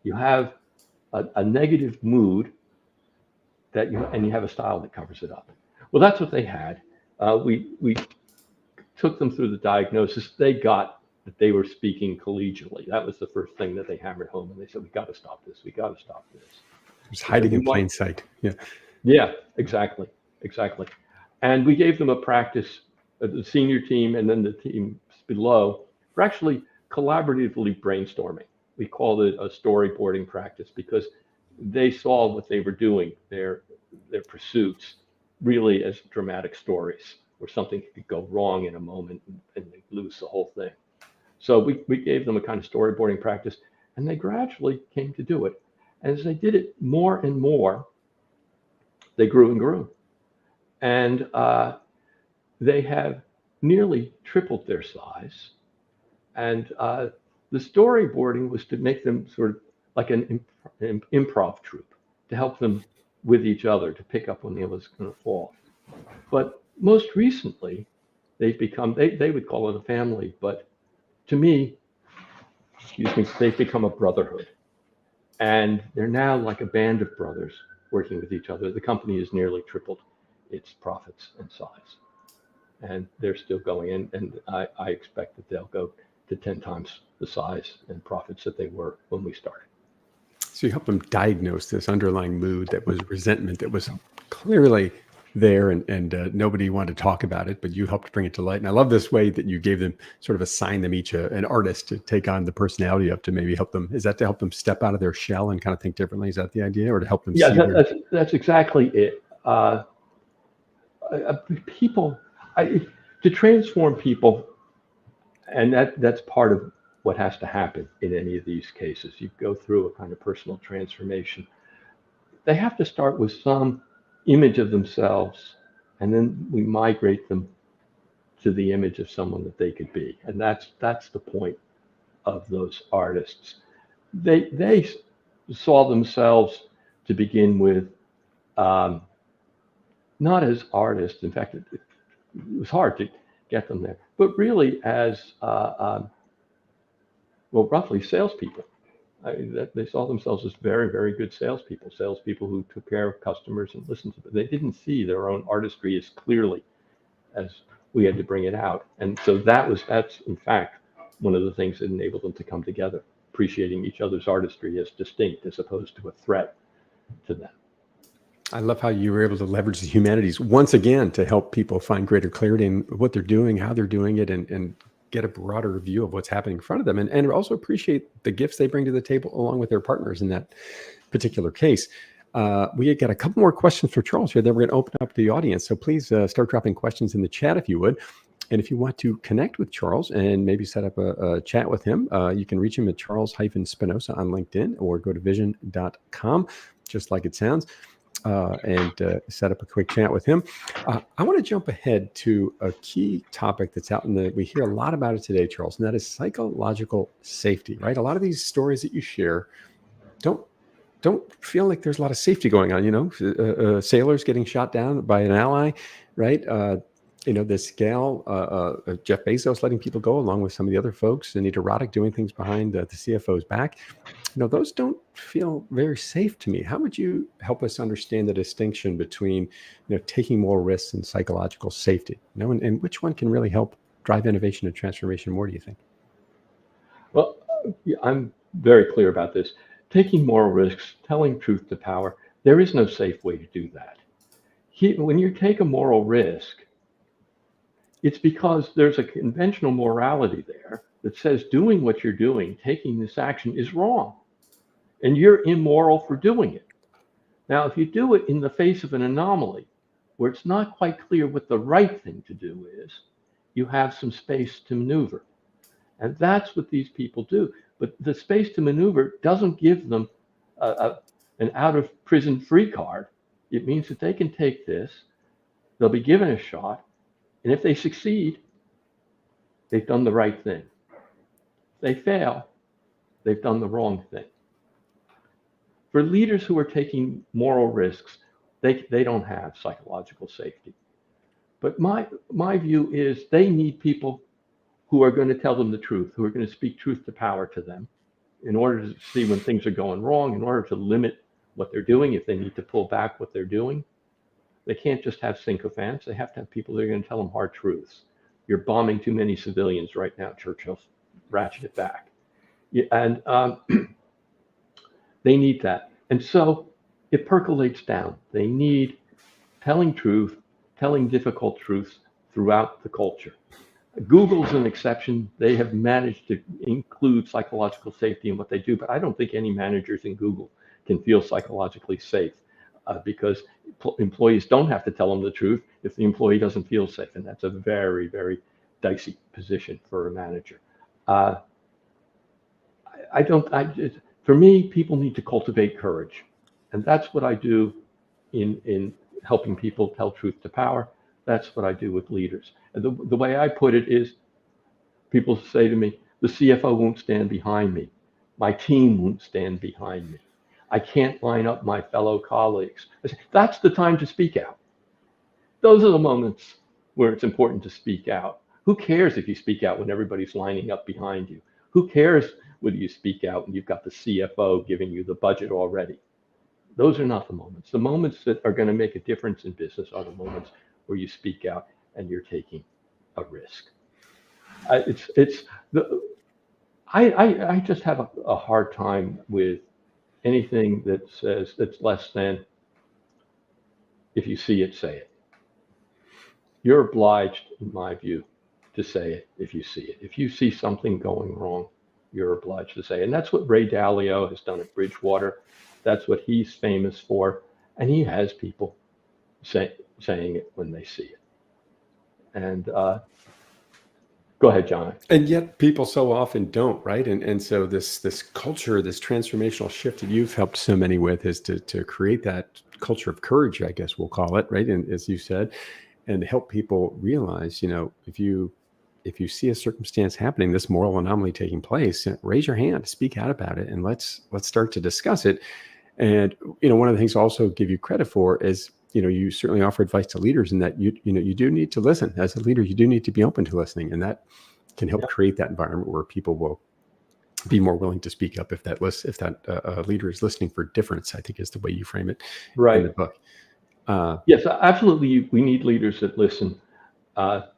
You have a negative mood and you have a style that covers it up. Well, that's what they had. We took them through the diagnosis. They got that they were speaking collegially. That was the first thing that they hammered home, and they said, "We got to stop this. We got to stop this." It's hiding in plain sight. Yeah. Yeah, exactly. And we gave them a practice, the senior team and then the teams below, for actually collaboratively brainstorming. We called it a storyboarding practice because they saw what they were doing, their pursuits, really as dramatic stories where something could go wrong in a moment and they lose the whole thing. So we gave them a kind of storyboarding practice, and they gradually came to do it. And as they did it more and more, they grew and grew. And they have nearly tripled their size. And the storyboarding was to make them sort of like an improv troupe, to help them with each other, to pick up when it was going to fall. But most recently, they've become, they would call it a family, but to me, they've become a brotherhood. And they're now like a band of brothers working with each other. The company has nearly tripled its profits and size. And they're still going in, and I expect that they'll go to 10 times the size and profits that they were when we started. So you help them diagnose this underlying mood that was resentment that was clearly there, and nobody wanted to talk about it, but you helped bring it to light. And I love this way that you gave them, sort of assign them each an artist to take on the personality of, to maybe help them. Is that to help them step out of their shell and kind of think differently? Is that the idea, or to help them? Yeah, that's exactly it. People, to transform people, and that's part of what has to happen in any of these cases. You go through a kind of personal transformation. They have to start with some image of themselves, and then we migrate them to the image of someone that they could be. And that's the point of those artists. They saw themselves to begin with not as artists. In fact, it was hard to get them there, but really as roughly salespeople. They saw themselves as very, very good salespeople who took care of customers and listened to them. They didn't see their own artistry as clearly as we had to bring it out. And so that's in fact one of the things that enabled them to come together, appreciating each other's artistry as distinct as opposed to a threat to them. I love how you were able to leverage the humanities once again to help people find greater clarity in what they're doing, how they're doing it, and get a broader view of what's happening in front of them, and also appreciate the gifts they bring to the table along with their partners in that particular case. We got a couple more questions for Charles here, then we're going to open up to the audience. So please start dropping questions in the chat if you would. And if you want to connect with Charles and maybe set up a chat with him, you can reach him at Charles-Spinosa on LinkedIn, or go to vision.com, just like it sounds. And set up a quick chat with him. I want to jump ahead to a key topic that's out we hear a lot about it today, Charles, and that is psychological safety, right? A lot of these stories that you share don't feel like there's a lot of safety going on, sailors getting shot down by an ally, right? This gal, Jeff Bezos letting people go along with some of the other folks, Anita Roddick doing things behind the CFO's back. Those don't feel very safe to me. How would you help us understand the distinction between, taking more risks and psychological safety? And which one can really help drive innovation and transformation more, do you think? Well, I'm very clear about this. Taking moral risks, telling truth to power, there is no safe way to do that. When you take a moral risk, it's because there's a conventional morality there that says doing what you're doing, taking this action is wrong, and you're immoral for doing it. Now, if you do it in the face of an anomaly where it's not quite clear what the right thing to do is, you have some space to maneuver. And that's what these people do. But the space to maneuver doesn't give them an out of prison free card. It means that they can take this, they'll be given a shot, and if they succeed, they've done the right thing. If they fail, they've done the wrong thing. For leaders who are taking moral risks, they don't have psychological safety. But my view is they need people who are going to tell them the truth, who are going to speak truth to power to them in order to see when things are going wrong, in order to limit what they're doing, if they need to pull back what they're doing. They can't just have sycophants. They have to have people that are going to tell them hard truths. You're bombing too many civilians right now, Churchill. Ratchet it back. And they need that. And so it percolates down. They need telling truth, telling difficult truths throughout the culture. Google's an exception. They have managed to include psychological safety in what they do, but I don't think any managers in Google can feel psychologically safe because employees don't have to tell them the truth if the employee doesn't feel safe. And that's a very, very dicey position for a manager. For me, people need to cultivate courage. And that's what I do in helping people tell truth to power. That's what I do with leaders. And the way I put it is, people say to me, the CFO won't stand behind me. My team won't stand behind me. I can't line up my fellow colleagues. I say, that's the time to speak out. Those are the moments where it's important to speak out. Who cares if you speak out when everybody's lining up behind you? Who cares whether you speak out when you've got the CFO giving you the budget already? Those are not the moments. The moments that are going to make a difference in business are the moments where you speak out and you're taking a risk. I just have a hard time with anything that says it's less than, if you see it, say it. You're obliged, in my view, to say it if you see it. If you see something going wrong, you're obliged to say it. And that's what Ray Dalio has done at Bridgewater. That's what he's famous for. And he has people saying it when they see it. And go ahead, John. And yet people so often don't, right? And so this culture, this transformational shift that you've helped so many with is to create that culture of courage, I guess we'll call it, right? And as you said, and help people realize, if you see a circumstance happening, this moral anomaly taking place, raise your hand, speak out about it, and let's start to discuss it. And one of the things I also give you credit for is, you certainly offer advice to leaders in that you do need to listen. As a leader, you do need to be open to listening, and that can help create that environment where people will be more willing to speak up if that leader is listening for difference, I think is the way you frame it in the book. Yes, absolutely. We need leaders that listen, but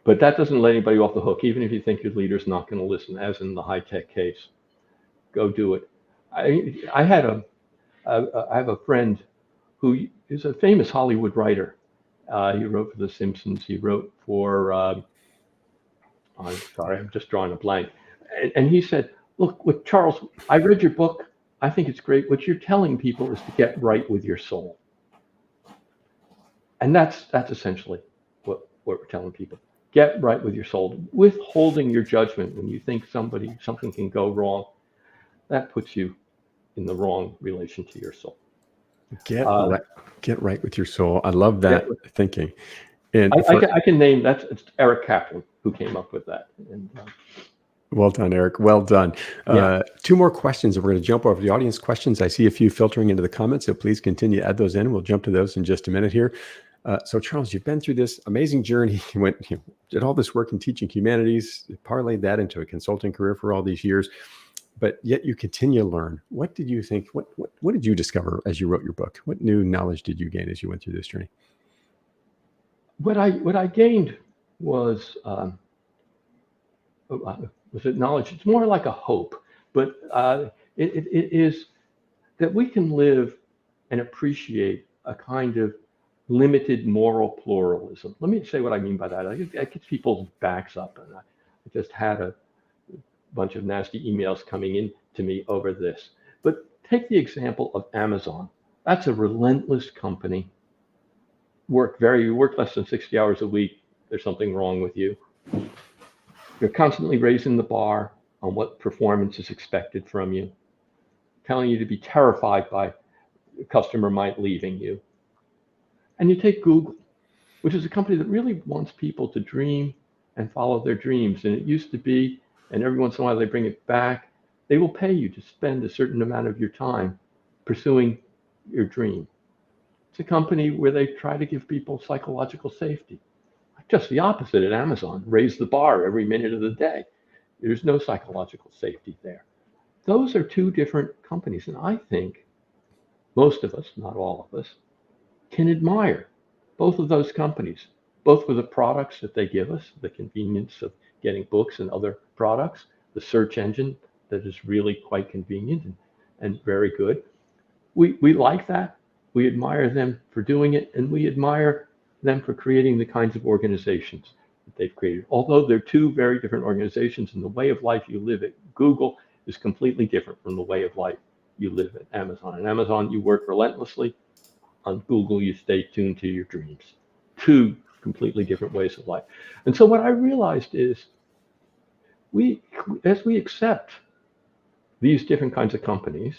that doesn't let anybody off the hook. Even if you think your leader's not going to listen, as in the high-tech case, go do it. I have a friend who is a famous Hollywood writer. He wrote for The Simpsons. He wrote for, I'm sorry, I'm just drawing a blank. And he said, look, Charles, I read your book. I think it's great. What you're telling people is to get right with your soul. And that's essentially what we're telling people. Get right with your soul. Withholding your judgment when you think something can go wrong, that puts you in the wrong relation to your soul. Get right with your soul. I love that thinking. And I can name it's Eric Kaplan who came up with that. And, well done, Eric. Well done. Two more questions, and we're going to jump over the audience questions. I see a few filtering into the comments, so please continue to add those in. We'll jump to those in just a minute here. So Charles, you've been through this amazing journey. You did all this work in teaching humanities, parlayed that into a consulting career for all these years, but yet you continue to learn. What did you think? What did you discover as you wrote your book? What new knowledge did you gain as you went through this journey? What I gained was it knowledge? It's more like a hope, but it is that we can live and appreciate a kind of limited moral pluralism. Let me say what I mean by that. It gets people's backs up, and I just had a bunch of nasty emails coming in to me over this. But take the example of Amazon. That's a relentless company. You work less than 60 hours a week, there's something wrong with you. You're constantly raising the bar on what performance is expected from you, telling you to be terrified by a customer might leaving you. And you take Google, which is a company that really wants people to dream and follow their dreams. And it used to be, and every once in a while they bring it back, they will pay you to spend a certain amount of your time pursuing your dream. It's a company where they try to give people psychological safety. Just the opposite at Amazon, raise the bar every minute of the day. There's no psychological safety there. Those are two different companies, and I think most of us, not all of us, can admire both of those companies, both for the products that they give us, the convenience of getting books and other products, the search engine that is really quite convenient and very good. We like that. We admire them for doing it, and we admire them for creating the kinds of organizations that they've created. Although they're two very different organizations, and the way of life you live at Google is completely different from the way of life you live at Amazon. At Amazon, you work relentlessly. On Google, you stay tuned to your dreams. Two completely different ways of life. And so what I realized is as we accept these different kinds of companies,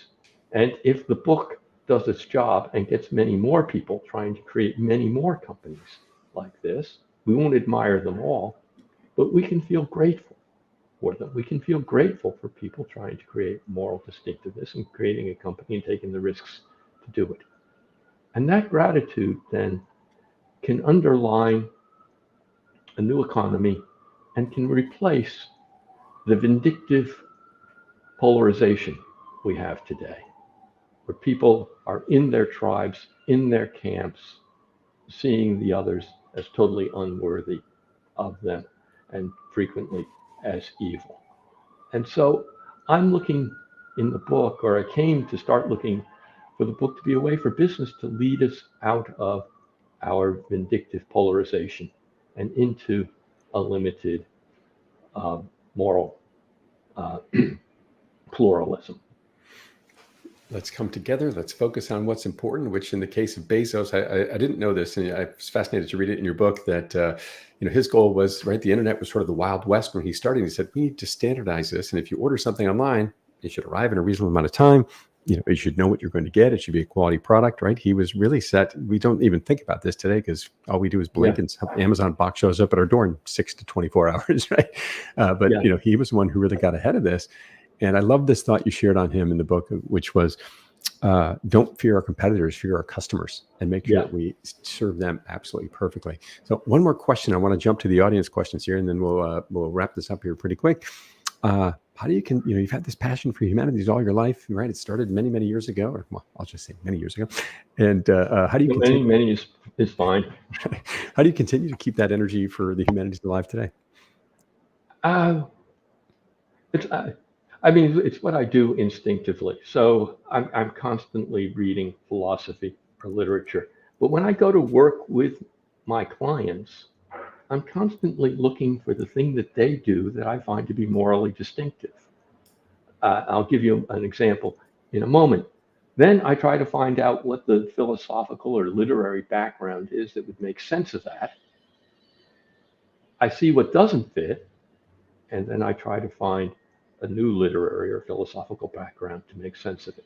and if the book does its job and gets many more people trying to create many more companies like this, we won't admire them all, but we can feel grateful for them. We can feel grateful for people trying to create moral distinctiveness and creating a company and taking the risks to do it. And that gratitude then can underline a new economy and can replace the vindictive polarization we have today, where people are in their tribes, in their camps, seeing the others as totally unworthy of them and frequently as evil. And so I'm looking in the book, or I came to start looking for the book to be a way for business to lead us out of our vindictive polarization and into a limited moral pluralism. Let's come together. Let's focus on what's important, which in the case of Bezos, I didn't know this, and I was fascinated to read it in your book that his goal was, right, the internet was sort of the Wild West when he started. He said, we need to standardize this. And if you order something online, it should arrive in a reasonable amount of time. You should know what you're going to get. It should be a quality product, right? He was really set. We don't even think about this today because all we do is blink and Amazon box shows up at our door in 6 to 24 hours, right? But he was the one who really got ahead of this. And I love this thought you shared on him in the book, which was, don't fear our competitors, fear our customers, and make sure that we serve them absolutely perfectly. So one more question. I want to jump to the audience questions here, and then we'll wrap this up here pretty quick. How do you've had this passion for humanities all your life, right? It started many, many years ago, or well, I'll just say many years ago. And how do you continue? Many is fine. How do you continue to keep that energy for the humanities alive today? It's what I do instinctively. So I'm constantly reading philosophy or literature. But when I go to work with my clients, I'm constantly looking for the thing that they do that I find to be morally distinctive. I'll give you an example in a moment. Then I try to find out what the philosophical or literary background is that would make sense of that. I see what doesn't fit, and then I try to find a new literary or philosophical background to make sense of it.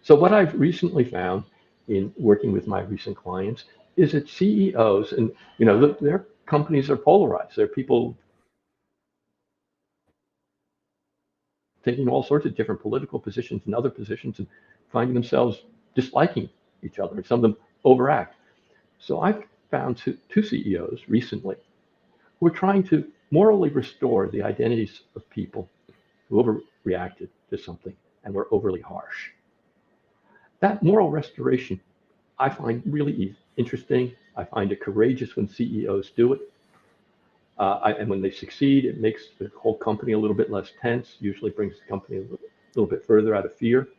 So what I've recently found in working with my recent clients is that CEOs, and their companies are polarized. There are people taking all sorts of different political positions and other positions and finding themselves disliking each other. Some of them overact. So I've found two CEOs recently who are trying to morally restore the identities of people who overreacted to something and were overly harsh. That moral restoration I find really interesting. I find it courageous when CEOs do it. And when they succeed, it makes the whole company a little bit less tense, usually brings the company a little bit further out of fear.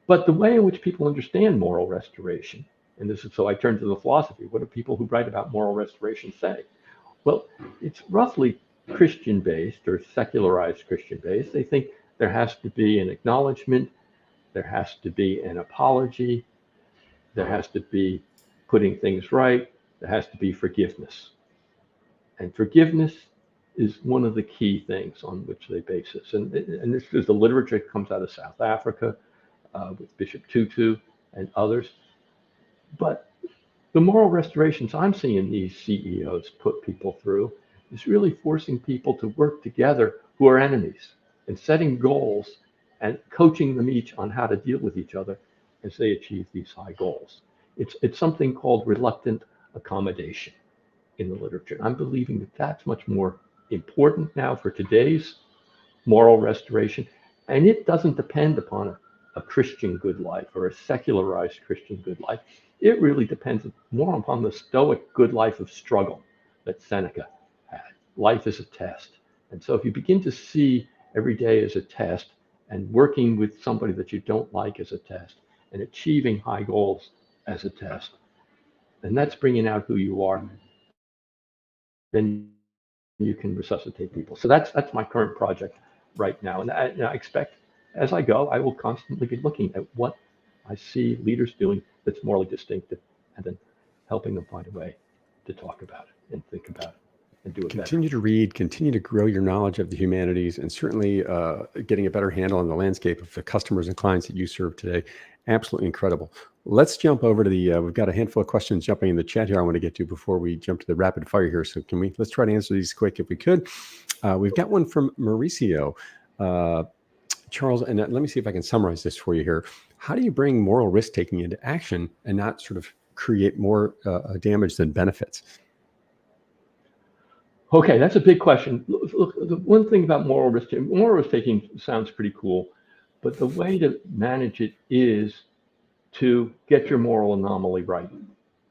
But the way in which people understand moral restoration, and this is so I turn to the philosophy, what do people who write about moral restoration say? Well, it's roughly Christian based or secularized Christian based. They think there has to be an acknowledgement, there has to be an apology, there has to be putting things right, there has to be forgiveness. And forgiveness is one of the key things on which they base this. And this is the literature that comes out of South Africa with Bishop Tutu and others. But the moral restorations I'm seeing these CEOs put people through is really forcing people to work together who are enemies and setting goals and coaching them each on how to deal with each other as they achieve these high goals. It's something called reluctant accommodation in the literature. I'm believing that that's much more important now for today's moral restoration. And it doesn't depend upon a Christian good life or a secularized Christian good life. It really depends more upon the stoic good life of struggle that Seneca had. Life is a test. And so if you begin to see every day as a test and working with somebody that you don't like as a test and achieving high goals as a test, and that's bringing out who you are, then you can resuscitate people. So that's my current project right now. And I expect as I go, I will constantly be looking at what I see leaders doing that's morally distinctive and then helping them find a way to talk about it and think about it and do it Continue better. to read, continue to grow your knowledge of the humanities, and certainly getting a better handle on the landscape of the customers and clients that you serve today. Absolutely incredible. Let's jump over to we've got a handful of questions jumping in the chat here I want to get to before we jump to the rapid fire here. So let's try to answer these quick if we could. We've got one from Mauricio. Charles, and let me see if I can summarize this for you here. How do you bring moral risk-taking into action and not sort of create more damage than benefits? Okay, that's a big question. Look, the one thing about moral risk-taking sounds pretty cool, but the way to manage it is to get your moral anomaly right.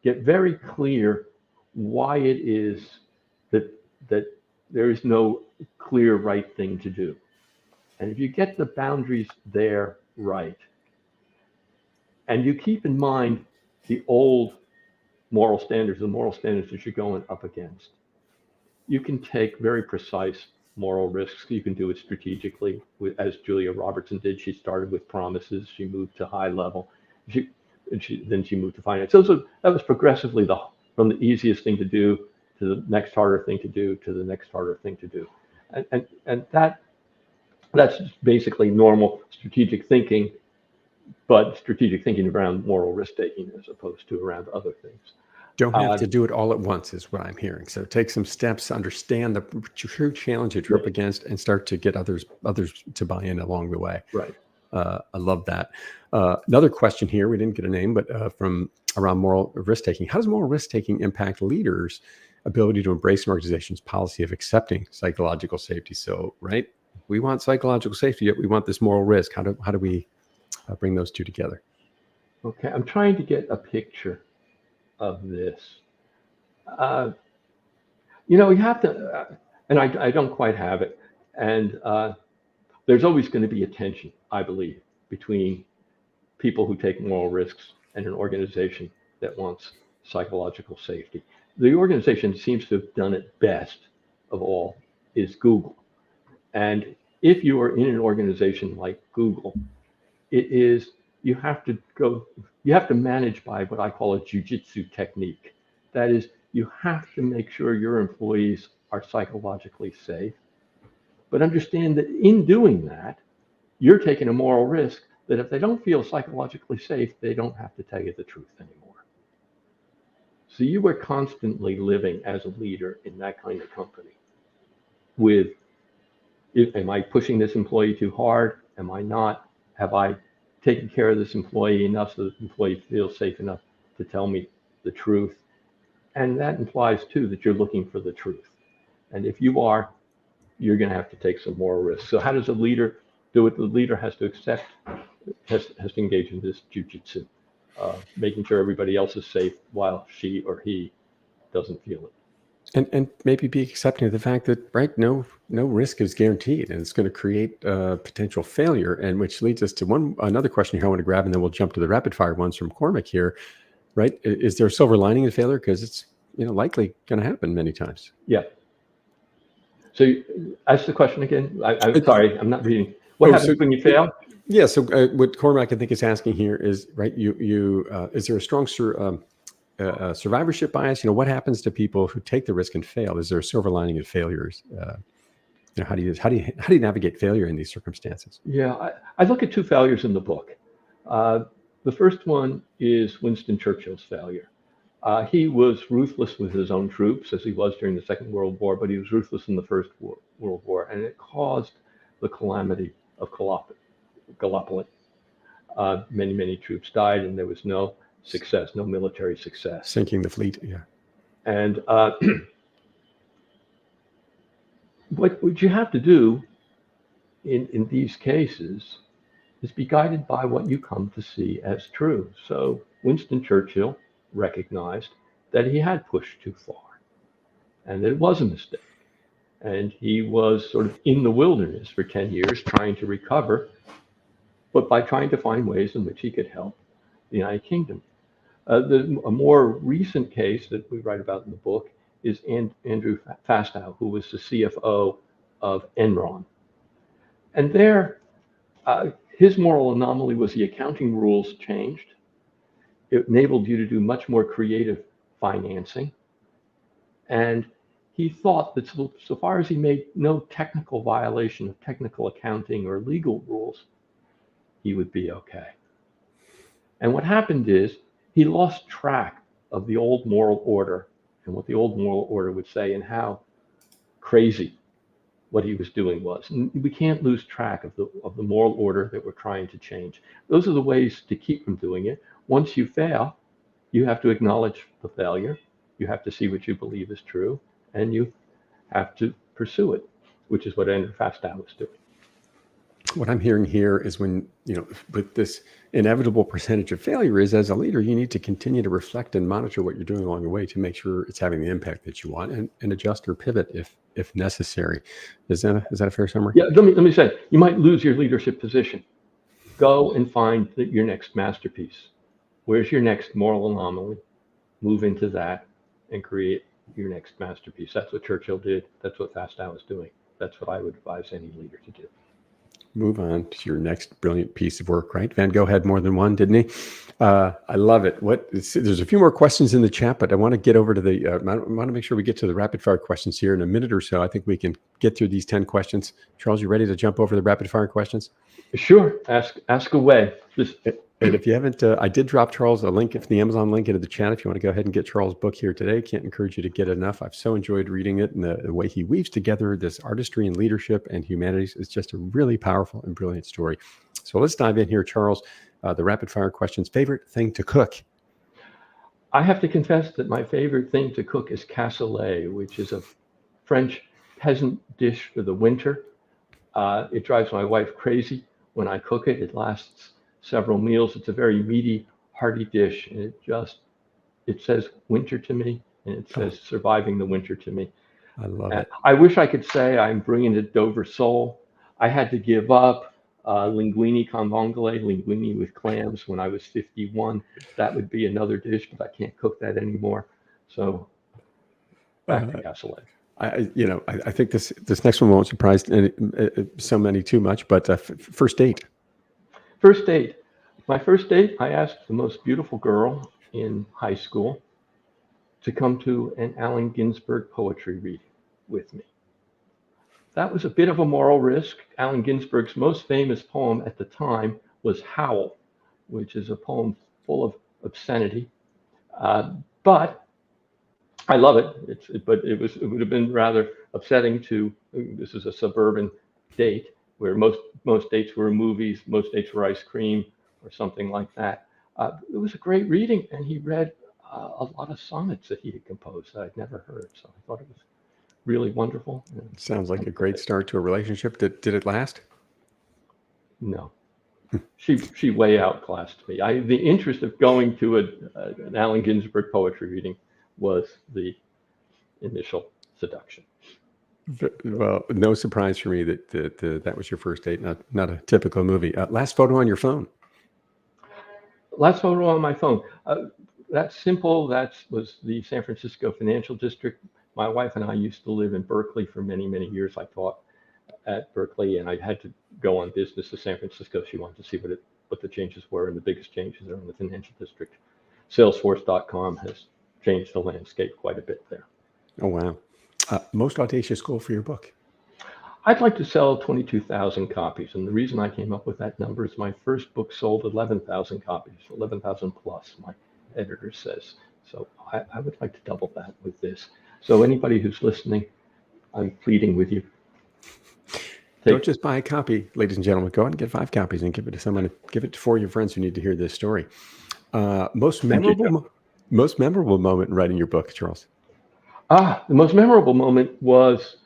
Get very clear why it is that there is no clear right thing to do. And if you get the boundaries there right, and you keep in mind the old moral standards, the moral standards that you're going up against, you can take very precise moral risks. You can do it strategically, as Julia Robertson did. She started with promises. She moved to high level. Then she moved to finance. So that was progressively from the easiest thing to do to the next harder thing to do to the next harder thing to do. And that's basically normal strategic thinking, but strategic thinking around moral risk-taking as opposed to around other things. Don't have to do it all at once is what I'm hearing. So take some steps, understand the true challenge that you're up against, and start to get others to buy in along the way. Right. I love that. Another question here, we didn't get a name, but from around moral risk-taking. How does moral risk-taking impact leaders' ability to embrace an organization's policy of accepting psychological safety? So, right, we want psychological safety, yet we want this moral risk. How do we bring those two together? Okay, I'm trying to get a picture of this. You have to, and I don't quite have it. And there's always going to be a tension, I believe, between people who take moral risks and an organization that wants psychological safety. The organization seems to have done it best of all is Google. And if you are in an organization like Google, you have to manage by what I call a jujitsu technique. That is, you have to make sure your employees are psychologically safe, but understand that in doing that, you're taking a moral risk that if they don't feel psychologically safe, they don't have to tell you the truth anymore. So you are constantly living as a leader in that kind of company with, am I pushing this employee too hard? Am I not? Have I taken care of this employee enough so that the employee feels safe enough to tell me the truth. And that implies too that you're looking for the truth. And if you are, you're going to have to take some moral risks. So how does a leader do it? The leader has to accept, has to engage in this jujitsu, making sure everybody else is safe while she or he doesn't feel it. And maybe be accepting of the fact that, right, no risk is guaranteed, and it's going to create potential failure, and which leads us to another question here I want to grab, and then we'll jump to the rapid fire ones from Cormac here. Right? Is there a silver lining in failure? Because it's likely going to happen many times. Yeah. So ask the question again. I'm sorry, I'm not reading. What happens when you fail? Yeah. So what Cormac I think is asking here is, right, is there a strong survivorship bias? What happens to people who take the risk and fail? Is there a silver lining in failures? How do you navigate failure in these circumstances? Yeah, I look at two failures in the book. The first one is Winston Churchill's failure. He was ruthless with his own troops, as he was during the Second World War, but he was ruthless in the First World War, and it caused the calamity of Gallipoli. Many troops died, and there was no success, no military success. Sinking the fleet, yeah. And what you have to do in these cases is be guided by what you come to see as true. So Winston Churchill recognized that he had pushed too far and that it was a mistake. And he was sort of in the wilderness for 10 years trying to recover, but by trying to find ways in which he could help the United Kingdom. A more recent case that we write about in the book is Andrew Fastow, who was the CFO of Enron. And there, his moral anomaly was the accounting rules changed. It enabled you to do much more creative financing. And he thought that so far as he made no technical violation of technical accounting or legal rules, he would be okay. And what happened is he lost track of the old moral order and what the old moral order would say and how crazy what he was doing was. And we can't lose track of the moral order that we're trying to change. Those are the ways to keep from doing it. Once you fail, you have to acknowledge the failure. You have to see what you believe is true, and you have to pursue it, which is what Andrew Fastow was doing. What I'm hearing here is when, with this inevitable percentage of failure is, as a leader, you need to continue to reflect and monitor what you're doing along the way to make sure it's having the impact that you want, and adjust or pivot if necessary. Is that a fair summary? Yeah, let me say, you might lose your leadership position. Go and find your next masterpiece. Where's your next moral anomaly? Move into that and create your next masterpiece. That's what Churchill did. That's what Fastow is doing. That's what I would advise any leader to do. Move on to your next brilliant piece of work, right? Van Gogh had more than one, didn't he? I love it. There's a few more questions in the chat, but I want to get over to I want to make sure we get to the rapid fire questions here in a minute or so. I think we can get through these 10 questions. Charles, you ready to jump over the rapid fire questions? Sure. Ask away. And if you haven't, I did drop Charles a link, the Amazon link into the chat. If you want to go ahead and get Charles' book here today, can't encourage you to get enough. I've so enjoyed reading it, and the way he weaves together this artistry and leadership and humanities is just a really powerful and brilliant story. So let's dive in here, Charles. The rapid fire questions. Favorite thing to cook? I have to confess that my favorite thing to cook is cassoulet, which is a French peasant dish for the winter. It drives my wife crazy when I cook it. It lasts several meals. It's a very meaty, hearty dish, and it says winter to me, and it says surviving the winter to me. I love it. I wish I could say I'm bringing a Dover soul. I had to give up linguine con vongole, linguine with clams, when I was 51. That would be another dish, but I can't cook that anymore. So back to cassoulet. I think this next one won't surprise so many too much, but first date. First date. My first date, I asked the most beautiful girl in high school to come to an Allen Ginsberg poetry reading with me. That was a bit of a moral risk. Allen Ginsberg's most famous poem at the time was Howl, which is a poem full of obscenity. But I love it. But it would have been rather upsetting this is a suburban date, where most dates were movies, most dates were ice cream or something like that. It was a great reading, and he read a lot of sonnets that he had composed that I'd never heard. So I thought it was really wonderful. Sounds like a great start to a relationship. Did it last? No, she way outclassed me. The interest of going to an Allen Ginsberg poetry reading was the initial seduction. Well, no surprise for me that was your first date, not a typical movie. Last photo on your phone. Last photo on my phone. That's simple. That was the San Francisco Financial District. My wife and I used to live in Berkeley for many, many years. I taught at Berkeley, and I had to go on business to San Francisco. She wanted to see what the changes were, and the biggest changes are in the financial district. Salesforce.com has changed the landscape quite a bit there. Oh, wow. Most audacious goal for your book? I'd like to sell 22,000 copies. And the reason I came up with that number is my first book sold 11,000 copies, 11,000 plus, my editor says. So I would like to double that with this. So anybody who's listening, I'm pleading with you. Don't just buy a copy, ladies and gentlemen. Go out and get 5 copies and give it to someone. Give it to 4 of your friends who need to hear this story. Most memorable moment in writing your book, Charles? The most memorable moment was,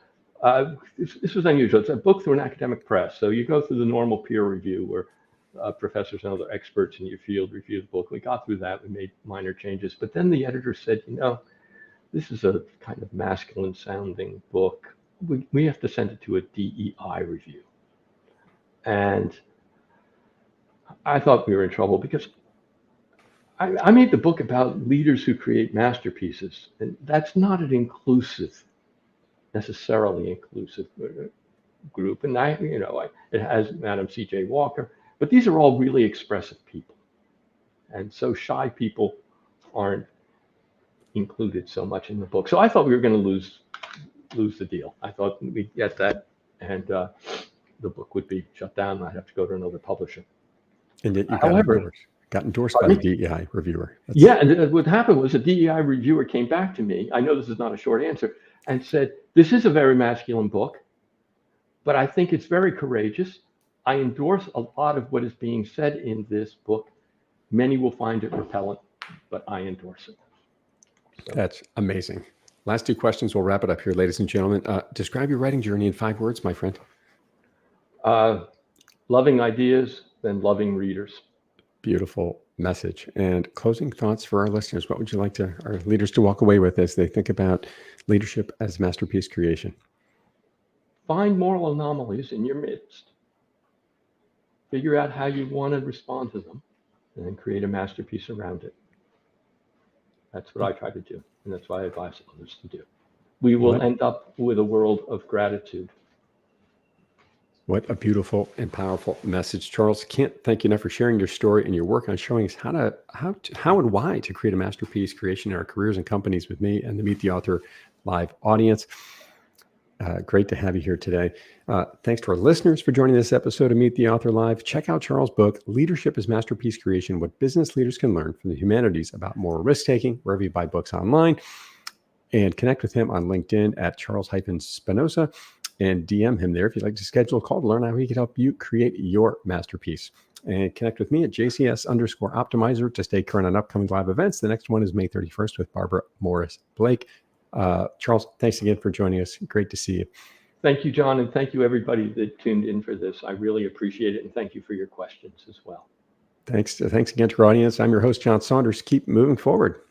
this was unusual. It's a book through an academic press. So you go through the normal peer review where professors and other experts in your field review the book. We got through that. We made minor changes. But then the editor said, this is a kind of masculine sounding book. We have to send it to a DEI review. And I thought we were in trouble because I made the book about leaders who create masterpieces, and that's not an necessarily inclusive group. And it has Madam C.J. Walker, but these are all really expressive people. And so shy people aren't included so much in the book. So I thought we were going to lose the deal. I thought we'd get that, and the book would be shut down, and I'd have to go to another publisher. And yet you got endorsed by the DEI reviewer. And what happened was a DEI reviewer came back to me. I know this is not a short answer, and said, this is a very masculine book, but I think it's very courageous. I endorse a lot of what is being said in this book. Many will find it repellent, but I endorse it. So. That's amazing. Last 2 questions. We'll wrap it up here, ladies and gentlemen. Describe your writing journey in 5 words, my friend. Loving ideas, then loving readers. Beautiful message. And closing thoughts for our listeners. What would you like our leaders to walk away with as they think about leadership as masterpiece creation? Find moral anomalies in your midst. Figure out how you want to respond to them, and then create a masterpiece around it. That's what I try to do, and that's what I advise others to do. We will end up with a world of gratitude. What a beautiful and powerful message, Charles. Can't thank you enough for sharing your story and your work on showing us how and why to create a masterpiece creation in our careers and companies with me and the Meet the Author live audience. Great to have you here today. Thanks to our listeners for joining this episode of Meet the Author Live. Check out Charles' book, Leadership as Masterpiece Creation, What Business Leaders Can Learn from the Humanities About Moral Risk-Taking, wherever you buy books online. And connect with him on LinkedIn at Charles-Spinosa and DM him there if you'd like to schedule a call to learn how he can help you create your masterpiece. And connect with me at JCS_Optimizer to stay current on upcoming live events. The next one is May 31st with Barbara Morris Blake. Charles, thanks again for joining us. Great to see you. Thank you, John, and thank you everybody that tuned in for this. I really appreciate it, and thank you for your questions as well. Thanks again to our audience. I'm your host, John Saunders. Keep moving forward.